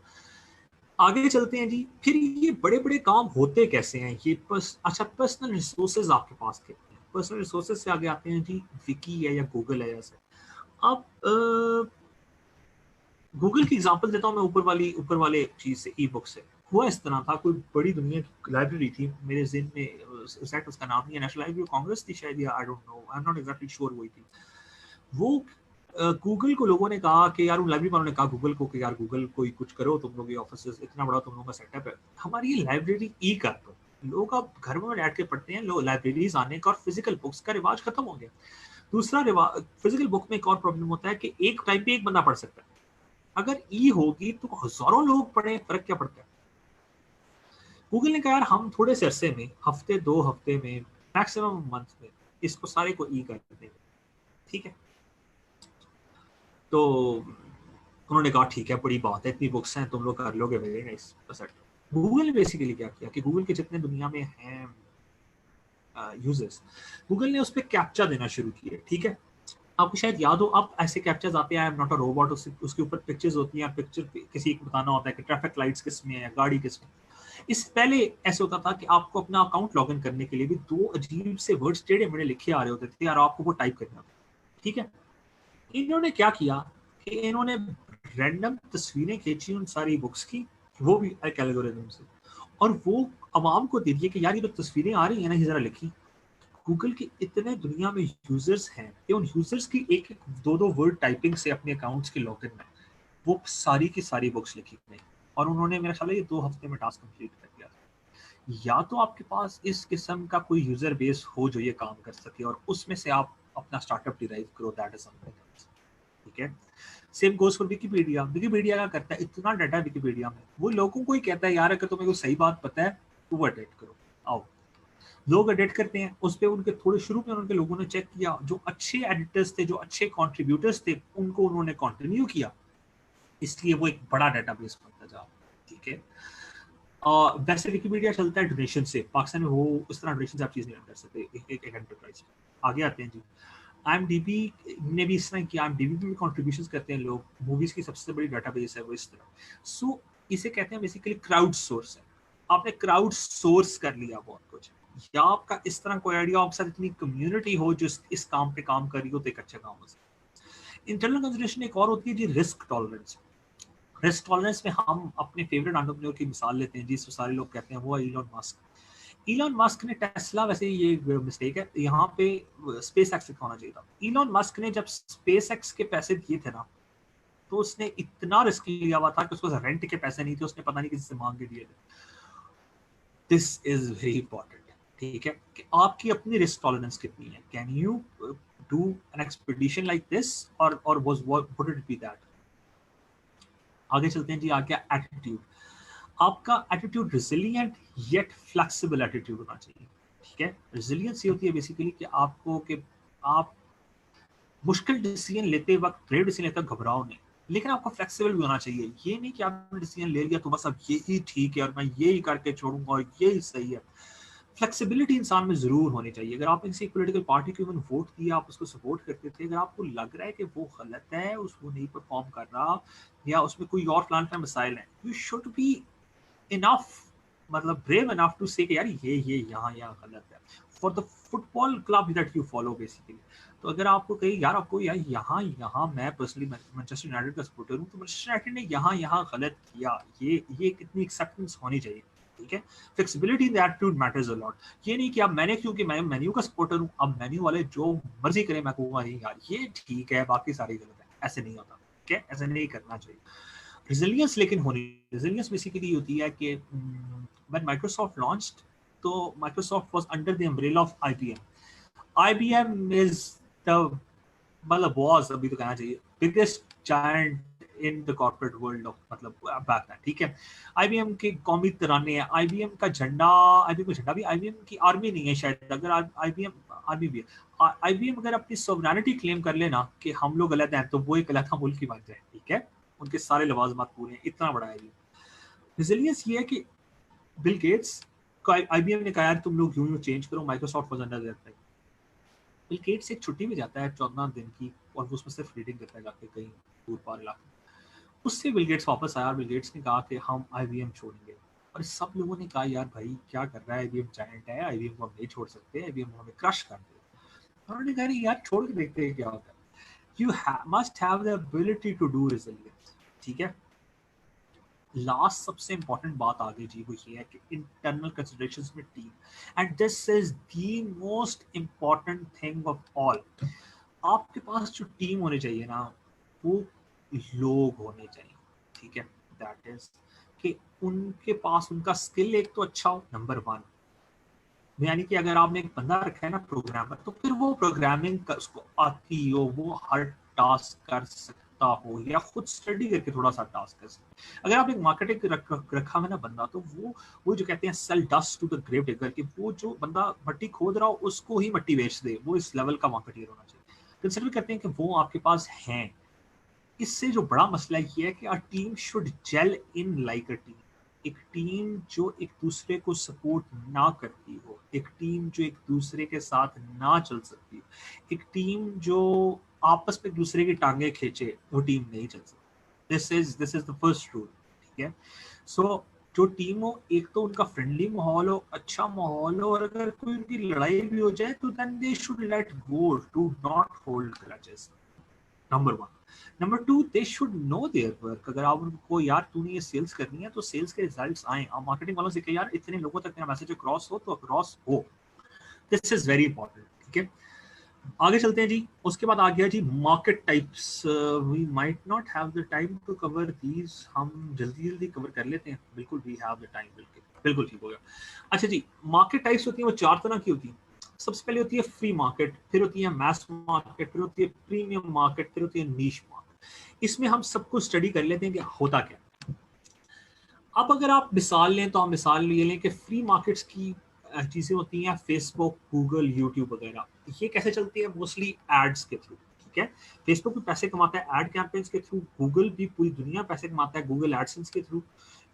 आगे चलते हैं जी। फिर ये बड़े बड़े काम होते कैसे हैं ये? अच्छा, पर्सनल रिसोर्सेज आपके पास कितने हैं? पर्सनल रिसोर्सेज से आगे आते हैं जी, विकी है या गूगल है, जैसे आप गूगल की एग्जांपल देता हूँ मैं, ऊपर वाले चीज से, ई बुक से। हुआ इस तरह था, कोई बड़ी दुनिया की लाइब्रेरी थी मेरे ज़हन में, एग्जैक्ट उसका नाम नहीं है, नेशनल लाइब्रेरी ऑफ कांग्रेस थी शायद, या I don't know, I am not exactly sure वही थी वो। गूगल को लोगों ने कहा कि यार, उन लाइब्रेरी वालों ने कहा गूगल को कि यार गूगल कोई कुछ करो, तुम लोग ये ऑफिस इतना बड़ा तुम लोगों का सेटअप है, हमारी ये लाइब्रेरी ई कर दो। लोग अब घर में बैठ के पढ़ते हैं, लोग लाइब्रेरीज आने का और फिजिकल बुक्स का रिवाज खत्म हो गया। दूसरा रिवाज, फिजिकल बुक में एक और प्रॉब्लम होता है कि एक टाइम पे एक बंदा पढ़ सकता है, अगर ई होगी तो हजारों लोग पढ़े, फर्क क्या पड़ता है? गूगल ने कहा यार हम थोड़े से अरसे में, हफ्ते 2 हफ्ते में, मैक्सिमम मंथ में इसको सारे को ई कर देंगे, ठीक है। तो उन्होंने कहा ठीक है, बड़ी बात है, इतनी बुक्स हैं, तुम लोग कर लोगे भैया इस परसेंट। गूगल ने बेसिकली क्या किया कि गूगल के जितने दुनिया में हैं यूजर्स, गूगल ने उस पर कैप्चा देना शुरू किया, ठीक है। आपको शायद याद हो, अब ऐसे कैप्चर्स आते हैं, I am not a robot, उसके ऊपर पिक्चर्स होती हैं, पिक्चर किसी को बताना होता है कि ट्रैफिक लाइट्स किस में है, गाड़ी किस में। इससे पहले ऐसे होता था कि आपको अपना अकाउंट लॉगिन करने के लिए भी 2 अजीब से वर्ड्स टेढ़े मेढ़े लिखे आ रहे होते थे यार, आपको वो टाइप करना होता, ठीक है। इन्होंने क्या किया कि इन्होंने रैंडम तस्वीरें खींची उन सारी बुक्स की, वो भी एक एल्गोरिथम से, और वो आवाम को दे दिए कि यार ये जो तस्वीरें आ रही है ना, ये जरा लिखी। गूगल के इतने दुनिया में यूजर्स हैं कि उन यूजर्स की एक एक 2 2 वर्ड टाइपिंग से अपने अकाउंट्स के लॉगिन में वो सारी की सारी बुक्स लिखी गई, और उन्होंने मेरा ख्याल है ये 2 हफ्ते में टास्क कंप्लीट कर दिया था। या तो आपके पास इस किस्म का कोई यूजर बेस हो जो ये काम कर सके और उसमें से आप अपना स्टार्टअप डिराइव करो, दैट इज समथिंग, ठीक है। Same goes for Wikipedia. Wikipedia का करता है, इतना डाटा विकिपीडिया में, वो लोगों को ही कहता है यार अगर तुम्हें कोई सही बात पता है तो वो एडिट करो, आओ। लोग एडिट करते हैं उस पर, उनके थोड़े शुरू में उनके लोगों ने चेक किया, जो अच्छे एडिटर्स थे, जो अच्छे कंट्रीब्यूटर्स थे, उनको उन्होंने कंटिन्यू किया, इसलिए वो एक बड़ा डेटाबेस बनता जा, ठीक है। वैसे विकिपीडिया चलता है डोनेशन से, पाकिस्तान में वो उस तरह डोनेशन से आप चीज नहीं कर सकते एक एंटरप्राइज। आगे आते हैं जी, IMDb ने भी इस तरह किया, IMDb में भी कंट्रीब्यूशंस करते हैं लोग, मूवीज की सबसे बड़ी डेटाबेस है वो इस तरह। सो इसे कहते हैं बेसिकली क्राउड सोर्स है। आपने क्राउड सोर्स कर लिया बहुत कुछ, या आपका इस तरह कोई आइडिया, आपके साथ इतनी कम्युनिटी हो जो इस काम पे काम कर रही हो, तो एक अच्छा काम हो सकता है। इंटरनल कंसिडरेशन एक और होती है जी, रिस्क टॉलरेंस। रिस्क टॉलरेंस में हम अपने फेवरेट एंटरप्रेन्योर की मिसाल लेते हैं, जिसको सारे लोग कहते हैं, वो है इलॉन मस्क। इलॉन मस्क ने टेस्ला, वैसे ये मिस्टेक है यहाँ पे, स्पेस एक्स लिखा होना चाहिए था। इलॉन मस्क ने जब स्पेस एक्स के पैसे दिए थे ना, तो उसने इतना रिस्क लिया हुआ था कि उसको रेंट के पैसे नहीं थे, उसने पता नहीं किसी से मांग के दिए थे। दिस इज वेरी इंपॉर्टेंट, ठीक है, कि आपकी अपनी रिस्क टॉलरेंस कितनी है। Can you do an expedition like this, और वुड इट बी दैट। आगे चलते हैं जी। आगे एटीट्यूड। आपका attitude resilient yet flexible attitude होना चाहिए, ठीक है। रिजिलियंस ये होती है बेसिकली कि आपको, कि आप मुश्किल डिसीजन लेते वक्त, ब्रेव डिसीजन लेते वक्त घबराओ नहीं, लेकिन आपको फ्लेक्सिबल भी होना चाहिए। ये नहीं कि आपने डिसीजन ले लिया तो बस अब यही ठीक है और मैं यही करके छोड़ूंगा और यही सही है। फ्लेक्सिबिलिटी इंसान में जरूर होनी चाहिए। अगर आप किसी पॉलिटिकल पार्टी को इवन वोट दिया, आप उसको सपोर्ट करते थे, अगर आपको लग रहा है कि वो गलत है, उसको नहीं परफॉर्म कर रहा, या उसमें कोई और फलान का मसाइल है, यू शुड बी इनफ, मतलब ब्रेव इनफ टू से कि यार ये यहाँ गलत है, for the football club that you follow basically. तो अगर आपको कहीं यार, आपको यार यहाँ मैं पर्सनली मैनचेस्टर यूनाइटेड का सपोर्टर हूँ, तो मैनचेस्टर यूनाइटेड ने यहाँ गलत किया, ये कितनी एक्सेप्टेंस होनी चाहिए, ठीक है। Flexibility in the attitude matters a lot. ये नहीं कि अब मैंने, क्योंकि मैं मेन्यू का सपोर्टर हूँ, अब मेन्यू वाले जो मर्जी करें मैं कहूँगा नहीं यार ये ठीक है, बाकी सारी गलत है। ऐसे नहीं होता, ठीक है, ऐसे नहीं करना चाहिए। रिजिलियंस लेकिन होनी, रिजिलियंस बेसिकली होती है कि व्हेन माइक्रोसॉफ्ट लॉन्च्ड, तो Microsoft was under the umbrella of IBM. IBM is the, मतलब वाज, अभी तो कहना चाहिए, biggest giant in the corporate world of, मतलब बैक दैन, ठीक है। आईबीएम के कौमी तराने हैं, आईबीएम का झंडा, आईबीएम का झंडा भी, आईबीएम की आर्मी नहीं है शायद, अगर आईबीएम आर्मी भी है, आईबीएम अगर अपनी सॉवरेनिटी क्लेम कर लेना कि हम लोग अलग हैं, तो वो एक अलग मुल्क की बात है, ठीक है। उनके सारे लवाजमात पूरे हैं, इतना बड़ा है। रिजिलियंस ये है कि बिल गेट्स को आईबीएम ने कहा यार तुम लोग यूं चेंज करो, Microsoft was under their. Bill Gates एक छुट्टी में जाता है 14 दिन की, और वो उसमें सिर्फ रीडिंग करता है जाके कहीं दूर पार इलाके। उससे बिल गेट्स वापस आया और बिल गेट्स ने कहा कि हम आईबीएम छोड़ेंगे, और सब लोगों ने कहा यार भाई क्या कर रहा है, आईबीएम जायंट है, आईबीएम को हम नहीं छोड़ सकते, आईबीएम को हमें क्रश कर दे। उन्होंने कहा यार छोड़ के देखते हैं क्या होता है। You must have the ability to do resilience, ठीक है। लास्ट सबसे इंपॉर्टेंट बात आगे जी वो ये है कि इंटरनल कंसिडरेशंस में team, and this is the most important thing of all. आपके पास जो टीम होनी चाहिए ना, वो लोग होने चाहिए, ठीक है। दैट इज कि उनके पास उनका स्किल एक तो अच्छा हो, नंबर वन। यानी कि अगर आपने एक बंदा रखा है ना प्रोग्रामर, तो फिर वो प्रोग्रामिंग उसको आती हो, वो हर टास्क कर सकता हो, या खुद स्टडी करके थोड़ा सा टास्क कर सकता है। अगर आप एक मार्केटिंग रखा है ना बंदा, तो वो जो कहते हैं sell dust to the grave digger, कि वो जो बंदा मट्टी खोद रहा हो उसको ही मट्टी बेच दे, वो इस लेवल का मार्केटिंग होना चाहिए। कंसिडर करते हैं कि वो आपके पास हैं। इससे जो बड़ा मसला ये है कि a team should gel in like a team. एक टीम जो एक दूसरे को सपोर्ट ना करती हो, एक टीम जो एक दूसरे के साथ ना चल सकती, एक टीम जो आपस में एक दूसरे की टांगे खींचे, वो टीम नहीं चल सकती। This is the first rule, ठीक है। सो जो टीम हो, एक तो उनका फ्रेंडली माहौल हो, अच्छा माहौल हो, और अगर कोई उनकी लड़ाई भी हो जाए तो then they should let go, do not hold grudges, number one. Number two, they should know their work. अगर आप उनको यार तूने ये सेल्स करनी है तो सेल्स के रिजल्ट्स आए, आप मार्केटिंग वालों से कहिए यार इतने लोगों तक मेरा मैसेज क्रॉस हो तो क्रॉस हो। दिस इज वेरी इंपॉर्टेंट, ठीक है। आगे चलते हैं जी। उसके बाद आ गया जी market types. We might not have the time to cover these, हम जल्दी जल्दी कवर कर लेते हैं। बिल्कुल वी हैव द टाइम, बिल्कुल बिल्कुल ठीक हो गया। अच्छा जी, मार्केट टाइप्स होती हैं वो चार तरह की होती हैं। सबसे पहले होती है फ्री मार्केट, फिर होती है मैस मार्केट, फिर होती है प्रीमियम मार्केट, फिर होती है नीश मार्केट। इसमें हम सबको स्टडी कर लेते हैं कि होता क्या। अब अगर आप मिसाल लें तो हम मिसाल ये लें कि फ्री मार्केट्स की चीज़ें होती हैं फेसबुक, गूगल, यूट्यूब वगैरह। ये कैसे चलती है? मोस्टली एड्स के थ्रू, ठीक है। फेसबुक भी पैसे कमाता है एड कैंपेन्स के थ्रू, गूगल भी पूरी दुनिया पैसे कमाता है गूगल एडसेंस के through,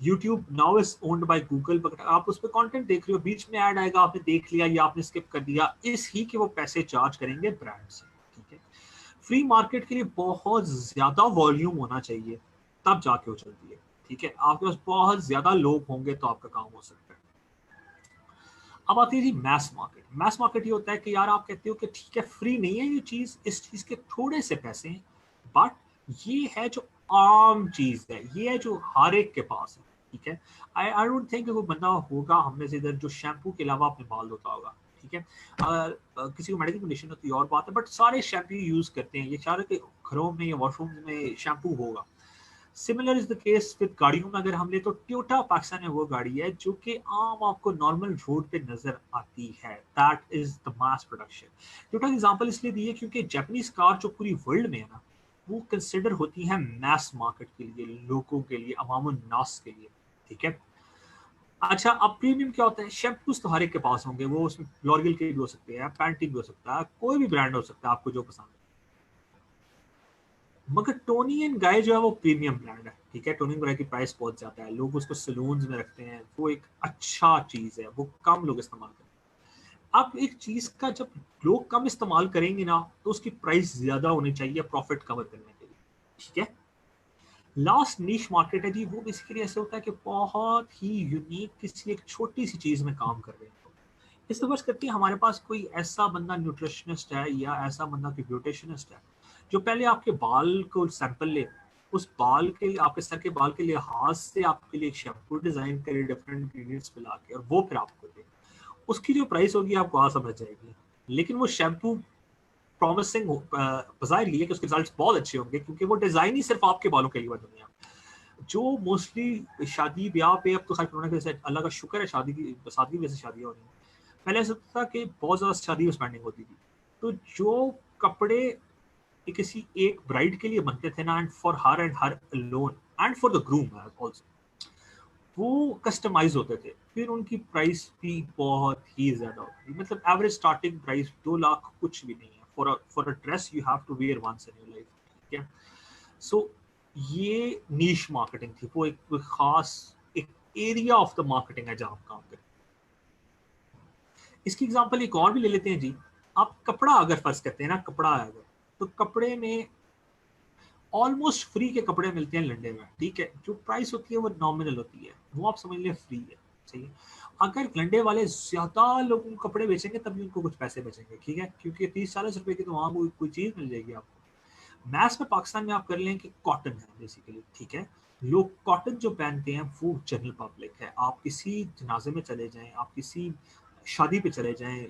YouTube now is owned by Google. आप उस पर कंटेंट देख रहे हो, बीच में ऐड आएगा, आपने देख लिया या आपने स्किप कर दिया, इस ही के वो पैसे चार्ज करेंगे ब्रांड से, ठीक है। फ्री मार्केट के लिए बहुत ज्यादा वॉल्यूम होना चाहिए, तब जाके वो चलती है, ठीक है। आपके पास बहुत ज्यादा लोग होंगे तो आपका काम हो सकता है। अब आती है जी मैस मार्केट। मैस मार्केट ये होता है कि यार आप कहते हो कि ठीक है फ्री नहीं है ये चीज, इस चीज के थोड़े से पैसे हैं, बट ये है जो आम चीज है, ये है जो हर एक के पास है, ठीक है। आई डोंट थिंक कोई बंदा होगा हम में से इधर जो शैम्पू के अलावा अपने बाल धोता होगा, ठीक है। किसी को मेडिकल कंडीशन होती है और बात है, बट सारे शैम्पू यूज करते हैं, ये सारे के घरों में या वॉशरूम में शैम्पू होगा। Similar is the case with गाड़ियों में अगर हम ले तो टोयोटा पाकिस्तान में वो गाड़ी है जो कि आम आपको नॉर्मल रोड पे नजर आती है, that is the mass production. Toyota की एग्जांपल इसलिए दी है क्योंकि जापानीज कार जो पूरी वर्ल्ड में है ना, वो कंसिडर होती है मैस मार्केट के लिए, लोगों के लिए, अवामुन नास के लिए, ठीक है। अच्छा, अब प्रीमियम क्या होता है? शैम्पूज तो हर एक के पास होंगे, वो उसमें लॉरियल के भी हो सकते हैं, पैंटी भी हो सकता है, कोई भी ब्रांड हो सकता है आपको जो पसंद है। मगर टोनी एंड गाय जो है वो प्रीमियम ब्रांड है, ठीक है। टोनी एंड गाय की प्राइस पहुंच जाता है, लोग उसको सलून्स में रखते हैं, वो एक अच्छा चीज है, वो कम लोग इस्तेमाल करते हैं। अब एक चीज का जब लोग कम इस्तेमाल करेंगे ना, तो उसकी प्राइस ज्यादा होनी चाहिए प्रॉफिट कवर करने के लिए, ठीक है। लास्ट नीश मार्केट है जी, वो बेसिकली ऐसे होता है कि बहुत ही यूनिक किसी एक छोटी सी चीज में काम कर रहे हैं। इस वर्ष करती है हमारे पास कोई ऐसा बंदा न्यूट्रिशनिस्ट है या ऐसा बंदा कोई ब्यूटिशियनिस्ट है जो पहले आपके बाल को सैंपल ले, उस बाल के लिए, आपके सर के बाल के लिए हाथ से आपके लिए एक शैम्पू डिजाइन करे डिफरेंट इंग्रेडिएंट्स मिला के, और वो फिर आपको दे। उसकी जो प्राइस होगी आपको आ समझ जाएगी, लेकिन वो शैम्पू प्रॉमिसिंग बजाय लिए कि उसके रिजल्ट्स बहुत अच्छे होंगे, क्योंकि वो डिजाइन ही सिर्फ आपके बालों के लिए बनी है। जो मोस्टली शादी ब्याह पे, अब तो खैर कोरोना की वजह से अल्लाह का शुक्र है शादी की सादगी वजह से शादियां हो रही हैं, पहले ऐसा था कि बहुत ज्यादा शादी में स्पेंडिंग होती थी। तो जो कपड़े किसी एक ब्राइड के लिए बनते थे ना, and for her and her loan and for the groom also, वो कस्टमाइज होते थे, फिर उनकी प्राइस भी बहुत ही ज्यादा होती थी। मतलब एवरेज स्टार्टिंग प्राइस 2 लाख कुछ भी नहीं है for a dress you have to wear once in your life, ठीक है। सो ये नीश मार्केटिंग थी, वो एक खास एक एरिया ऑफ द मार्केटिंग है जहां आप काम करें। इसकी एग्जांपल एक और भी ले लेते हैं जी। आप कपड़ा अगर फर्ज करते हैं ना, कपड़ा है अगर, तो कपड़े में ऑलमोस्ट फ्री के कपड़े मिलते हैं लंडे में, ठीक है। जो प्राइस होती है वो नॉमिनल होती है, वो आप समझ लें फ्री है, सही है। अगर लंडे वाले ज्यादा लोगों को कपड़े बेचेंगे तभी उनको कुछ पैसे बचेंगे, ठीक है, क्योंकि 30-40 रुपए की तो वहां कोई चीज मिल जाएगी आपको। मैथ्स में पाकिस्तान में आप कर लें कि कॉटन है बेसिकली, ठीक है। लोग कॉटन जो पहनते हैं वो जनरल पब्लिक है। आप किसी जनाजे में चले जाएं, आप किसी शादी पे चले जाएं,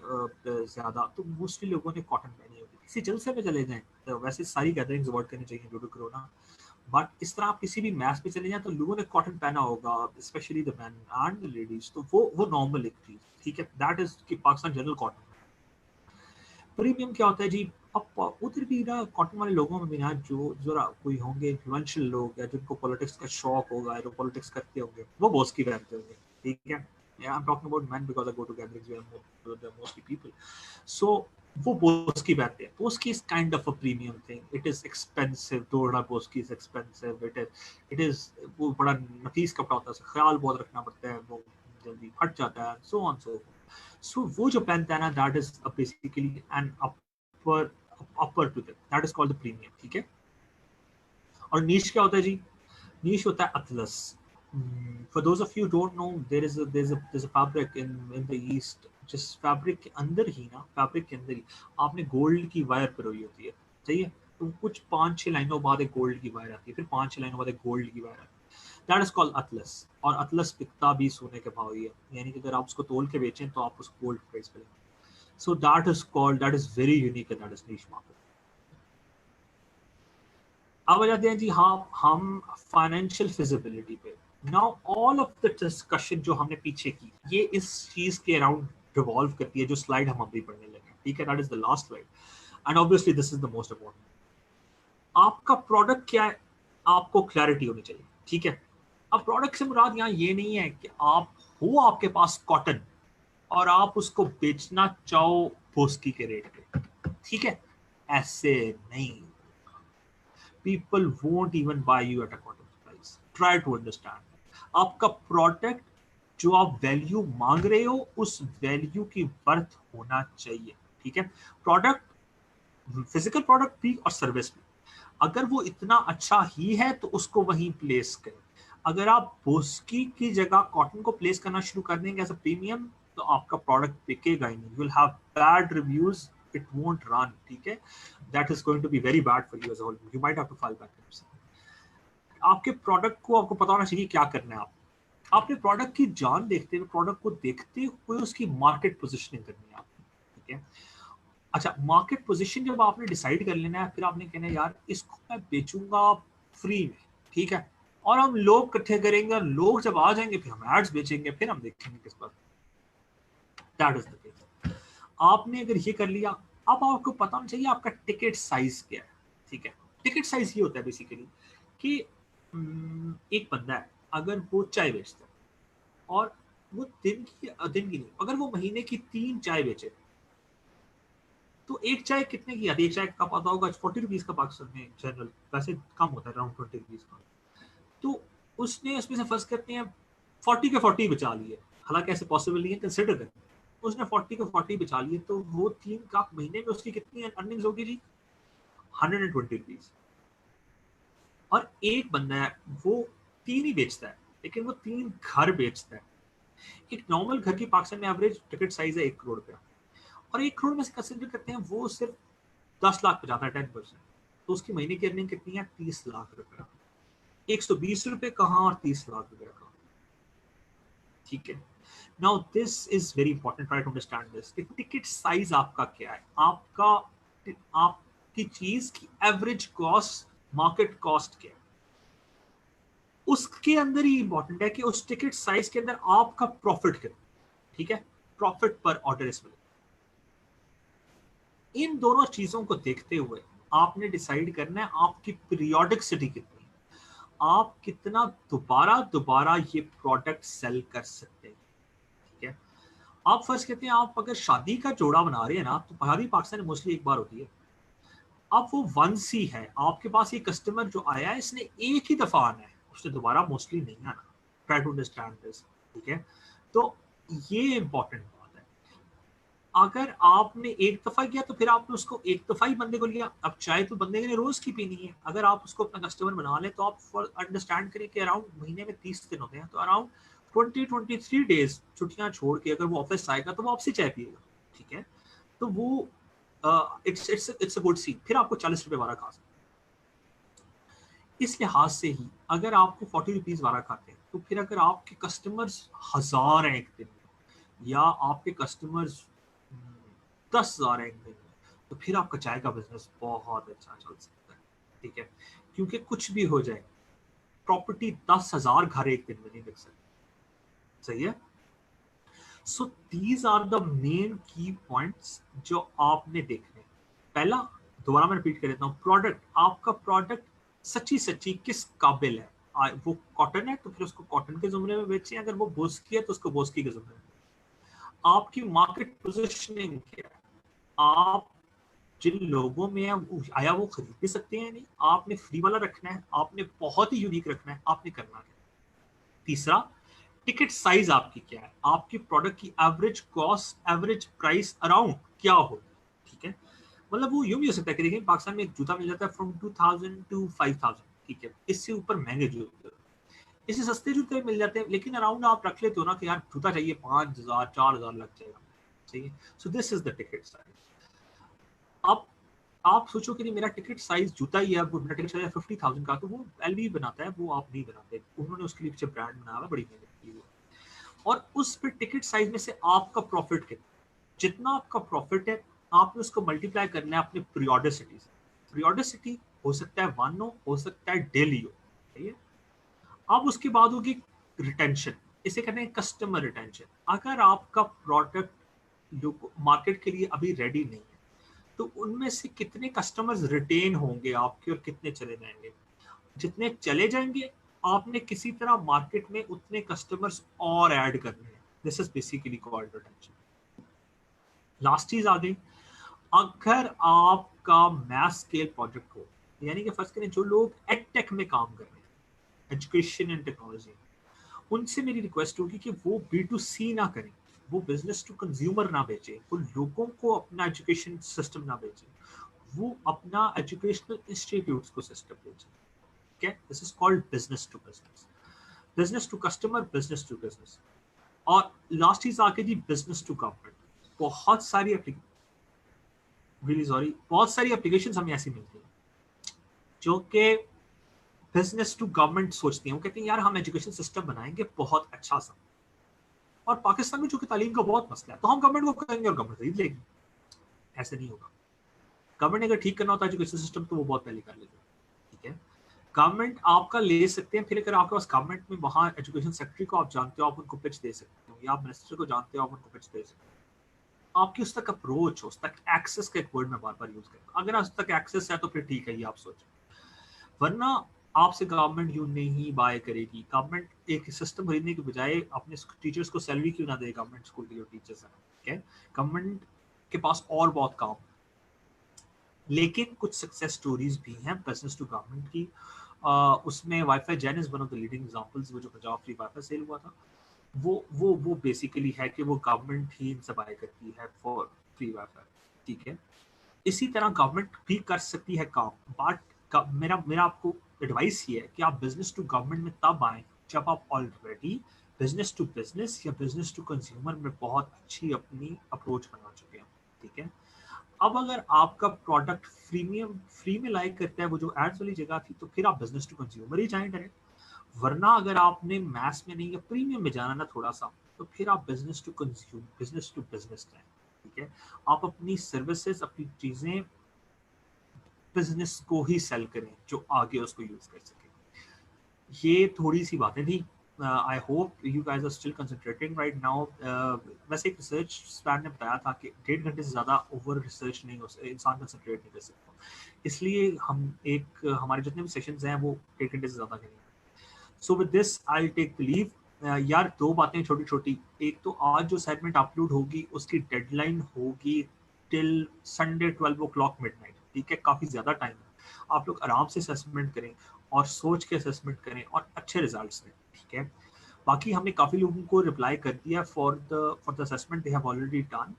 ज्यादा तो मोस्टली लोगों ने कॉटन पहनी होगी। किसी जलसे पे चले जाएं, तो वैसे सारी गैदरिंग्स अवॉइड करनी चाहिए ड्यू टू कोरोना, बट इस तरह आप किसी भी मैच पे चले जाएं तो लोगों ने कॉटन पहना होगा, specially the man and the ladies, तो वो नॉर्मल एक चीज, ठीक है, दैट इज कि पाकिस्तान जनरल कॉटन। प्रीमियम क्या होता है जी? अब उधर भी ना कॉटन वाले लोगों में भी ना जो जरा कोई होंगे इन्फ्लुएंशियल लोग या जिनको पॉलिटिक्स का शौक होगा, जो पॉलिटिक्स करते होंगे, वो बॉस की पहनते होंगे, ठीक है। Yeah, I'm talking about men because I go to gatherings where there are mostly people. So वो बोस्की पहनते हैं। Boski is kind of a premium thing. It is expensive. दौड़ना Boski is expensive. It is वो बड़ा नफीस कपड़ा होता है, उसका ख्याल बहुत रखना पड़ता है, वो जल्दी फट जाता है, so on so forth. So वो जो पहनता है ना, that is basically an upper to that. That is called the premium, ठीक है। और नीश क्या होता है जी? नीश होता है अतलस। For those of you who don't know, there's a fabric in the east, जिस फैब्रिक के अंदर ही ना, फैब्रिक के अंदर ही आपने गोल्ड की वायर पिरोई होती है, सही है। तो कुछ 5-6 लाइनों बाद एक गोल्ड की वायर आती है, फिर 5-6 लाइनों बाद एक गोल्ड की वायर आती है, दैट इज कॉल्ड अतलस। और अतलस बिकता भी सोने के भाव ही है, यानी कि अगर आप उसको तोल के बेचें तो आप उसको गोल्ड प्राइस पे लेंगे। So that is very unique and that is niche market. अब आ जाते हैं जी हाँ हम फाइनेंशियल फिजिबिलिटी पे। Now all of the discussion जो हमने पीछे की, ये इस चीज के अराउंड रिवॉल्व करती है, जो स्लाइड हम अभी पढ़ने लगे, ठीक है, that is the last slide and obviously this is the most important. आपका प्रोडक्ट क्या है, आपको क्लैरिटी होनी चाहिए, ठीक है। अब प्रोडक्ट से मुराद यहाँ ये नहीं है कि आप हो आपके पास कॉटन और आप उसको बेचना चाहो भोसकी के रेट पे, ठीक है, ऐसे नहीं। People won't even buy you at a cotton price. Try to understand. आपका प्रोडक्ट जो आप वैल्यू मांग रहे हो उस वैल्यू की वर्थ होना चाहिए, ठीक है। प्रोडक्ट, फिजिकल प्रोडक्ट भी और सर्विस भी, अगर वो इतना अच्छा ही है तो उसको वहीं प्लेस करें। अगर आप बोस्की की जगह कॉटन को प्लेस करना शुरू कर देंगे एज अ प्रीमियम, तो आपका प्रोडक्ट बिकेगा ही नहीं, you will have bad reviews, it won't run, ठीक है। That is going to be very bad for you as a whole, you might have to file back. आपके प्रोडक्ट को आपको पता होना चाहिए क्या करना है। आप आपने प्रोडक्ट की जान देखते हुए, प्रोडक्ट को देखते हुए उसकी मार्केट पोजीशनिंग करनी है। है। अच्छा, मार्केट पोजीशन जब आपने डिसाइड कर लेना है, फिर आपने कहना है यार इसको मैं बेचूंगा फ्री में, ठीक है, और हम लोग इकट्ठे करेंगे और लोग जब आ जाएंगे फिर हम एड्स बेचेंगे, फिर हम देखेंगे किस पर। That is the case. आपने अगर ये कर लिया, अब आपको पता होना चाहिए आपका टिकट साइज क्या है, ठीक है। टिकट साइज ये होता है बेसिकली कि एक बंदा है, अगर वो चाय बेचता है और वो दिन की नहीं, अगर वो महीने की 3 चाय बेचे, तो एक चाय कितने की आती है? एक चाय का पता होगा 40 रुपीज का पाकिस्तान में जनरल, वैसे कम होता है, अराउंड 20 रुपीज का। तो उसने उसमें से फर्स्ट करते हैं 40 के 40 बचा लिए, हालांकि ऐसे पॉसिबल नहीं है, कंसिडर करें उसने 40 के 40 बचा लिए, तो वो 3 कप महीने में उसकी कितनी अर्निंग्स होगी जी? 120 रुपीज। और एक बंदा है वो 3 ही बेचता है, लेकिन वो 3 घर बेचता है। एक नॉर्मल घर की पाकिस्तान में एवरेज टिकट साइज है 1 करोड़ रुपया, और 1 करोड़ में से कंसिडर करते हैं वो सिर्फ 10 लाख पे जाता है, 10%, तो उसकी महीने की अर्निंग कितनी है? 30 लाख रुपया। 120 रुपए कहाँ और 30 लाख रुपया कहाँ, ठीक है। Now this is very important, try to understand this कि टिकट साइज आपका क्या है, आपकी चीज की एवरेज कॉस्ट, मार्केट कॉस्ट क्या है, उसके अंदर ही इंपॉर्टेंट है कि उस टिकट साइज के अंदर आपका प्रॉफिट कितना, ठीक है, प्रॉफिट पर ऑर्डर इसमें। इन दोनों चीजों को देखते हुए आपने डिसाइड करना है आपकी पीरियोडिसिटी कितनी है, आप कितना दोबारा दोबारा ये प्रोडक्ट सेल कर सकते हैं, ठीक है। आप फर्स्ट कहते हैं आप अगर शादी का जोड़ा बना रहे हैं ना, तो शादी पाकिस्तान में मोस्टली एक बार होती है, अब वो वंस ही है, आपके पास ये कस्टमर जो आया है इसने एक ही दफा आना है, उसने दोबारा मोस्टली नहीं आना। ट्राई टू अंडरस्टैंड दिस, ठीक है। तो ये इंपॉर्टेंट बात है। अगर आपने एक दफा किया तो फिर आपने उसको एक दफा ही बंदे को लिया, अब चाय तो बंदे ने रोज की पीनी है, अगर आप उसको अपना कस्टमर बना लें तो आप अंडरस्टैंड करें कि अराउंड महीने में 30 दिन होते हैं, तो अराउंड 23 डेज छुट्टियां छोड़ के अगर वो ऑफिस आएगा तो वो आपसे चाय पिएगा, ठीक है। तो वो इट्स अ गुड सीन, फिर आपको 40 रुपए वाला खा सकते हैं। इस लिहाज से ही अगर आपको 40 रुपीज वाला खाते हैं, तो फिर अगर आपके कस्टमर्स 1000 हैं एक दिन में, या आपके कस्टमर्स 10,000 हैं एक दिन में, तो फिर आपका चाय का बिजनेस बहुत अच्छा चल सकता है, ठीक है। क्योंकि कुछ भी हो जाए, प्रॉपर्टी 10,000 घर एक दिन में नहीं बिक सकती, सही है। So these are the main key points जो आपने देखने हैं। पहला, दोबारा मैं रिपीट कर देता हूँ, प्रोडक्ट, आपका प्रोडक्ट सच्ची सच्ची किस काबिल है। वो कॉटन है तो फिर उसको कॉटन के जुमरे में बेचें, अगर वो बोस्की है तो उसको बोस्की के जुमरे में। आपकी मार्केट पोजिशनिंग क्या है, आप जिन लोगों में आया वो खरीद भी सकते हैं, नहीं आपने फ्री वाला रखना है, आपने बहुत ही यूनिक रखना है, आपने करना है। तीसरा, टिकट साइज आपकी क्या है, आपकी प्रोडक्ट की average cost, average price around क्या हो, ठीक है। मतलब वो यूं भी हो सकता है कि देखिए पाकिस्तान में एक जूता मिल जाता है फ्रॉम 2000 टू 5000, ठीक है, इससे ऊपर महंगे जूते, इससे सस्ते जूते मिल जाते हैं, लेकिन अराउंड आप रख लेते हो ना कि यार जूता चाहिए 5000 4000 लग जाएगा, सही है। So this is the ticket size. अब आप सोचो कि नहीं मेरा टिकट साइज जूता ही है, वो मेरा टिकट साइज 50,000 का, तो वो एलवी बनाता है, वो आप नहीं बनाते, उन्होंने उसके लिए पीछे ब्रांड बनाया हुआ, बड़ी मेहनत की हुई है। और उस पे टिकट साइज में से आपका प्रॉफिट कितना, जितना आपका प्रॉफिट है आपने उसको मल्टीप्लाई करना है अपनी पीरियोडिसिटी से। पीरियोडिसिटी हो सकता है 1 हो सकता है डेली हो, ठीक है। अब उसके बाद होगी रिटेंशन, इसे कहते हैं कस्टमर रिटेंशन। अगर आपका प्रोडक्ट मार्केट के लिए अभी रेडी नहीं है, तो उनमें से कितने कस्टमर्स रिटेन होंगे आपके और कितने चले जाएंगे। जितने चले जाएंगे आपने किसी तरह मार्केट में उतने कस्टमर्स और ऐड करने हैं, this is basically called retention. Last चीज आ गई, अगर आपका मैस स्केल प्रोजेक्ट हो, यानी कि फर्स्ट करें जो लोग एडटेक में काम कर रहे हैं, एजुकेशन एंड टेक्नोलॉजी, उनसे मेरी रिक्वेस्ट होगी कि वो B2C ना करें, वो बिजनेस टू कंज्यूमर ना बेचे, वो लोगों को अपना एजुकेशन सिस्टम ना बेचे, वो अपना एजुकेशनल इंस्टीट्यूट्स को सिस्टम बेचे, ठीक है। This is called business to business, business to customer, business to business. और लास्ट चीज आके जी बिजनेस टू गवर्नमेंट। बहुत सारी बहुत सारी एप्लीकेशंस हमें ऐसी मिलती हैं जो कि बिजनेस टू गवर्नमेंट सोचती हैं, वो कहते हैं यार हम एजुकेशन सिस्टम बनाएंगे बहुत अच्छा सा, और पाकिस्तान में चूंकि तालीम का बहुत मसला है तो हम गवर्नमेंट को कहेंगे और गवर्नमेंट खरीद लेगी, ऐसे नहीं होगा। गवर्नमेंट अगर ठीक करना होता है एजुकेशन सिस्टम तो वो बहुत पहले कर लेते, ठीक है। गवर्नमेंट आपका ले सकते हैं, फिर अगर आपके पास गवर्नमेंट में वहाँ एजुकेशन सेक्रेटरी को आप जानते हो, आप उनको पिच दे सकते हो, या आप मिनिस्टर को जानते हो, आप उनको पिच दे सकते हो। आपकी उस तक अप्रोच हो, उस तक एक्सेस का एक वर्ड मैं बार बार यूज करूँ, अगर उस तक एक्सेस है तो फिर ठीक है, ये आप सोचें। वरना आपसे गवर्नमेंट यूं नहीं बाय करेगी। गवर्नमेंट एक सिस्टम खरीदने के बजाय अपने टीचर्स को सैलरी क्यों ना दे, गवर्नमेंट स्कूल के जो टीचर्स हैं, ठीक है। गवर्नमेंट के पास और बहुत काम, लेकिन कुछ सक्सेस स्टोरीज भी हैं बिजनेस टू गवर्नमेंट की। उसमें wifi Jain is one of the leading examples. वो जो पंजाब फ्री वाईफाई सेल हुआ था, वो बेसिकली है कि वो गवर्नमेंट ही इनसे बाय करती है फॉर फ्री वाईफाई, ठीक है। इसी तरह गवर्नमेंट भी कर सकती है काम, बट मेरा मेरा आपको एडवाइस ये है कि आप बिजनेस टू गवर्नमेंट में तब आए जब आप ऑलरेडी बिजनेस टू बिजनेस या बिजनेस टू कंज्यूमर में बहुत अच्छी अपनी अप्रोच बना चुके हैं, ठीक है। अब अगर आपका प्रोडक्ट फ्री में लाइक करता है, वो जो एड्स वाली जगह थी, तो फिर आप बिजनेस टू कंज्यूमर ही जाएं डायरेक्ट। वरना अगर आपने मैस में नहीं या प्रीमियम में जाना ना थोड़ा सा, तो फिर आप business to consume, business to business जाएं, ठीक है। आप अपनी सर्विसेज, अपनी चीजें बिजनेस को ही सेल करें जो आगे उसको यूज कर सके। ये थोड़ी सी बातें थी। I hope you guys are still concentrating right now. वैसे एक रिसर्च स्पैन ने बताया था कि 1.5 घंटे से ज़्यादा ओवर रिसर्च नहीं हो सकता, इंसान कंसंट्रेट नहीं कर सकता, इसलिए हम एक हमारे जितने भी सेशंस हैं वो 1.5 घंटे से ज़्यादा करेंगे। So with this I take the leave. यार दो बातें छोटी छोटी, एक तो आज जो सेगमेंट अपलोड होगी उसकी डेडलाइन होगी टिल संडे 12 o'clock मिडनाइट, ठीक है। काफ़ी ज़्यादा टाइम है, आप लोग आराम से असेसमेंट करें और सोच के असेसमेंट करें और अच्छे रिजल्ट्स दें, ठीक है। बाकी हमने काफ़ी लोगों को रिप्लाई कर दिया for the assessment, they have already done.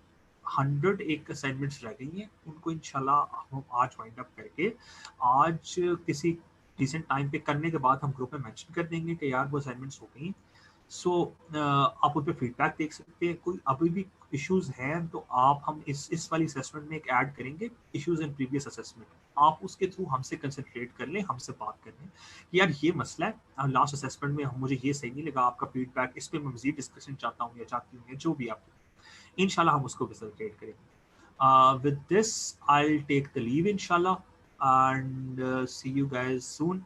101 assignments रह गई हैं, उनको इंशाल्लाह हम आज वाइंड अप करके आज किसी डिसेंट टाइम पे करने के बाद हम ग्रुप में मेंशन कर देंगे कि यार वो असाइनमेंट्स हो गई। सो आप उन पर फीडबैक देख सकते हैं। कोई अभी भी इश्यूज हैं तो आप हम इस वाली असेसमेंट में एक ऐड करेंगे इश्यूज इन प्रीवियस असेसमेंट, आप उसके थ्रू हमसे कंसंट्रेट कर लें, हमसे बात कर लें कि यार ये मसला है लास्ट असेसमेंट में, मुझे ये सही नहीं लगा, आपका फीडबैक इस पर मैं मजीद डिस्कशन चाहता हूँ या चाहती हूँ, जो भी आप, इंशाल्लाह हम उसको फैसिलिटेट करेंगे। With this I will take the leave इंशाल्लाह and see you guys soon.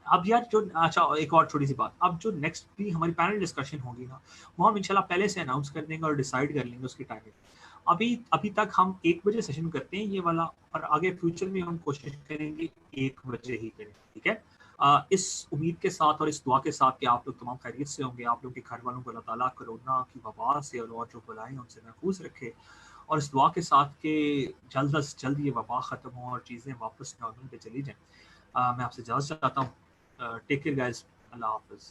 अब यार जो अच्छा एक और छोटी सी बात, अब जो नेक्स्ट भी हमारी पैनल डिस्कशन होगी ना, वो हम इंशाल्लाह पहले से अनाउंस कर देंगे और डिसाइड कर लेंगे उसकी टाइमिंग। अभी तक हम 1 बजे सेशन करते हैं ये वाला, और आगे फ्यूचर में हम कोशिश करेंगे 1 बजे ही करें, ठीक है। इस उम्मीद के साथ और इस दुआ के साथ कि आप लोग तमाम खैरियत से होंगे, आप लोग के घर वालों को अल्लाह ताला कोरोना की वबा से और जो बुलाएं उनसे महफूज रखे, और इस दुआ के साथ कि जल्द अज जल्द ये वबा ख़त्म हो और चीज़ें वापस नॉर्मल पे चली जाएँ। मैं आपसे इजाज़त चाहता हूँ। टेक केयर गाइस, अल्लाह हाफ़िज़।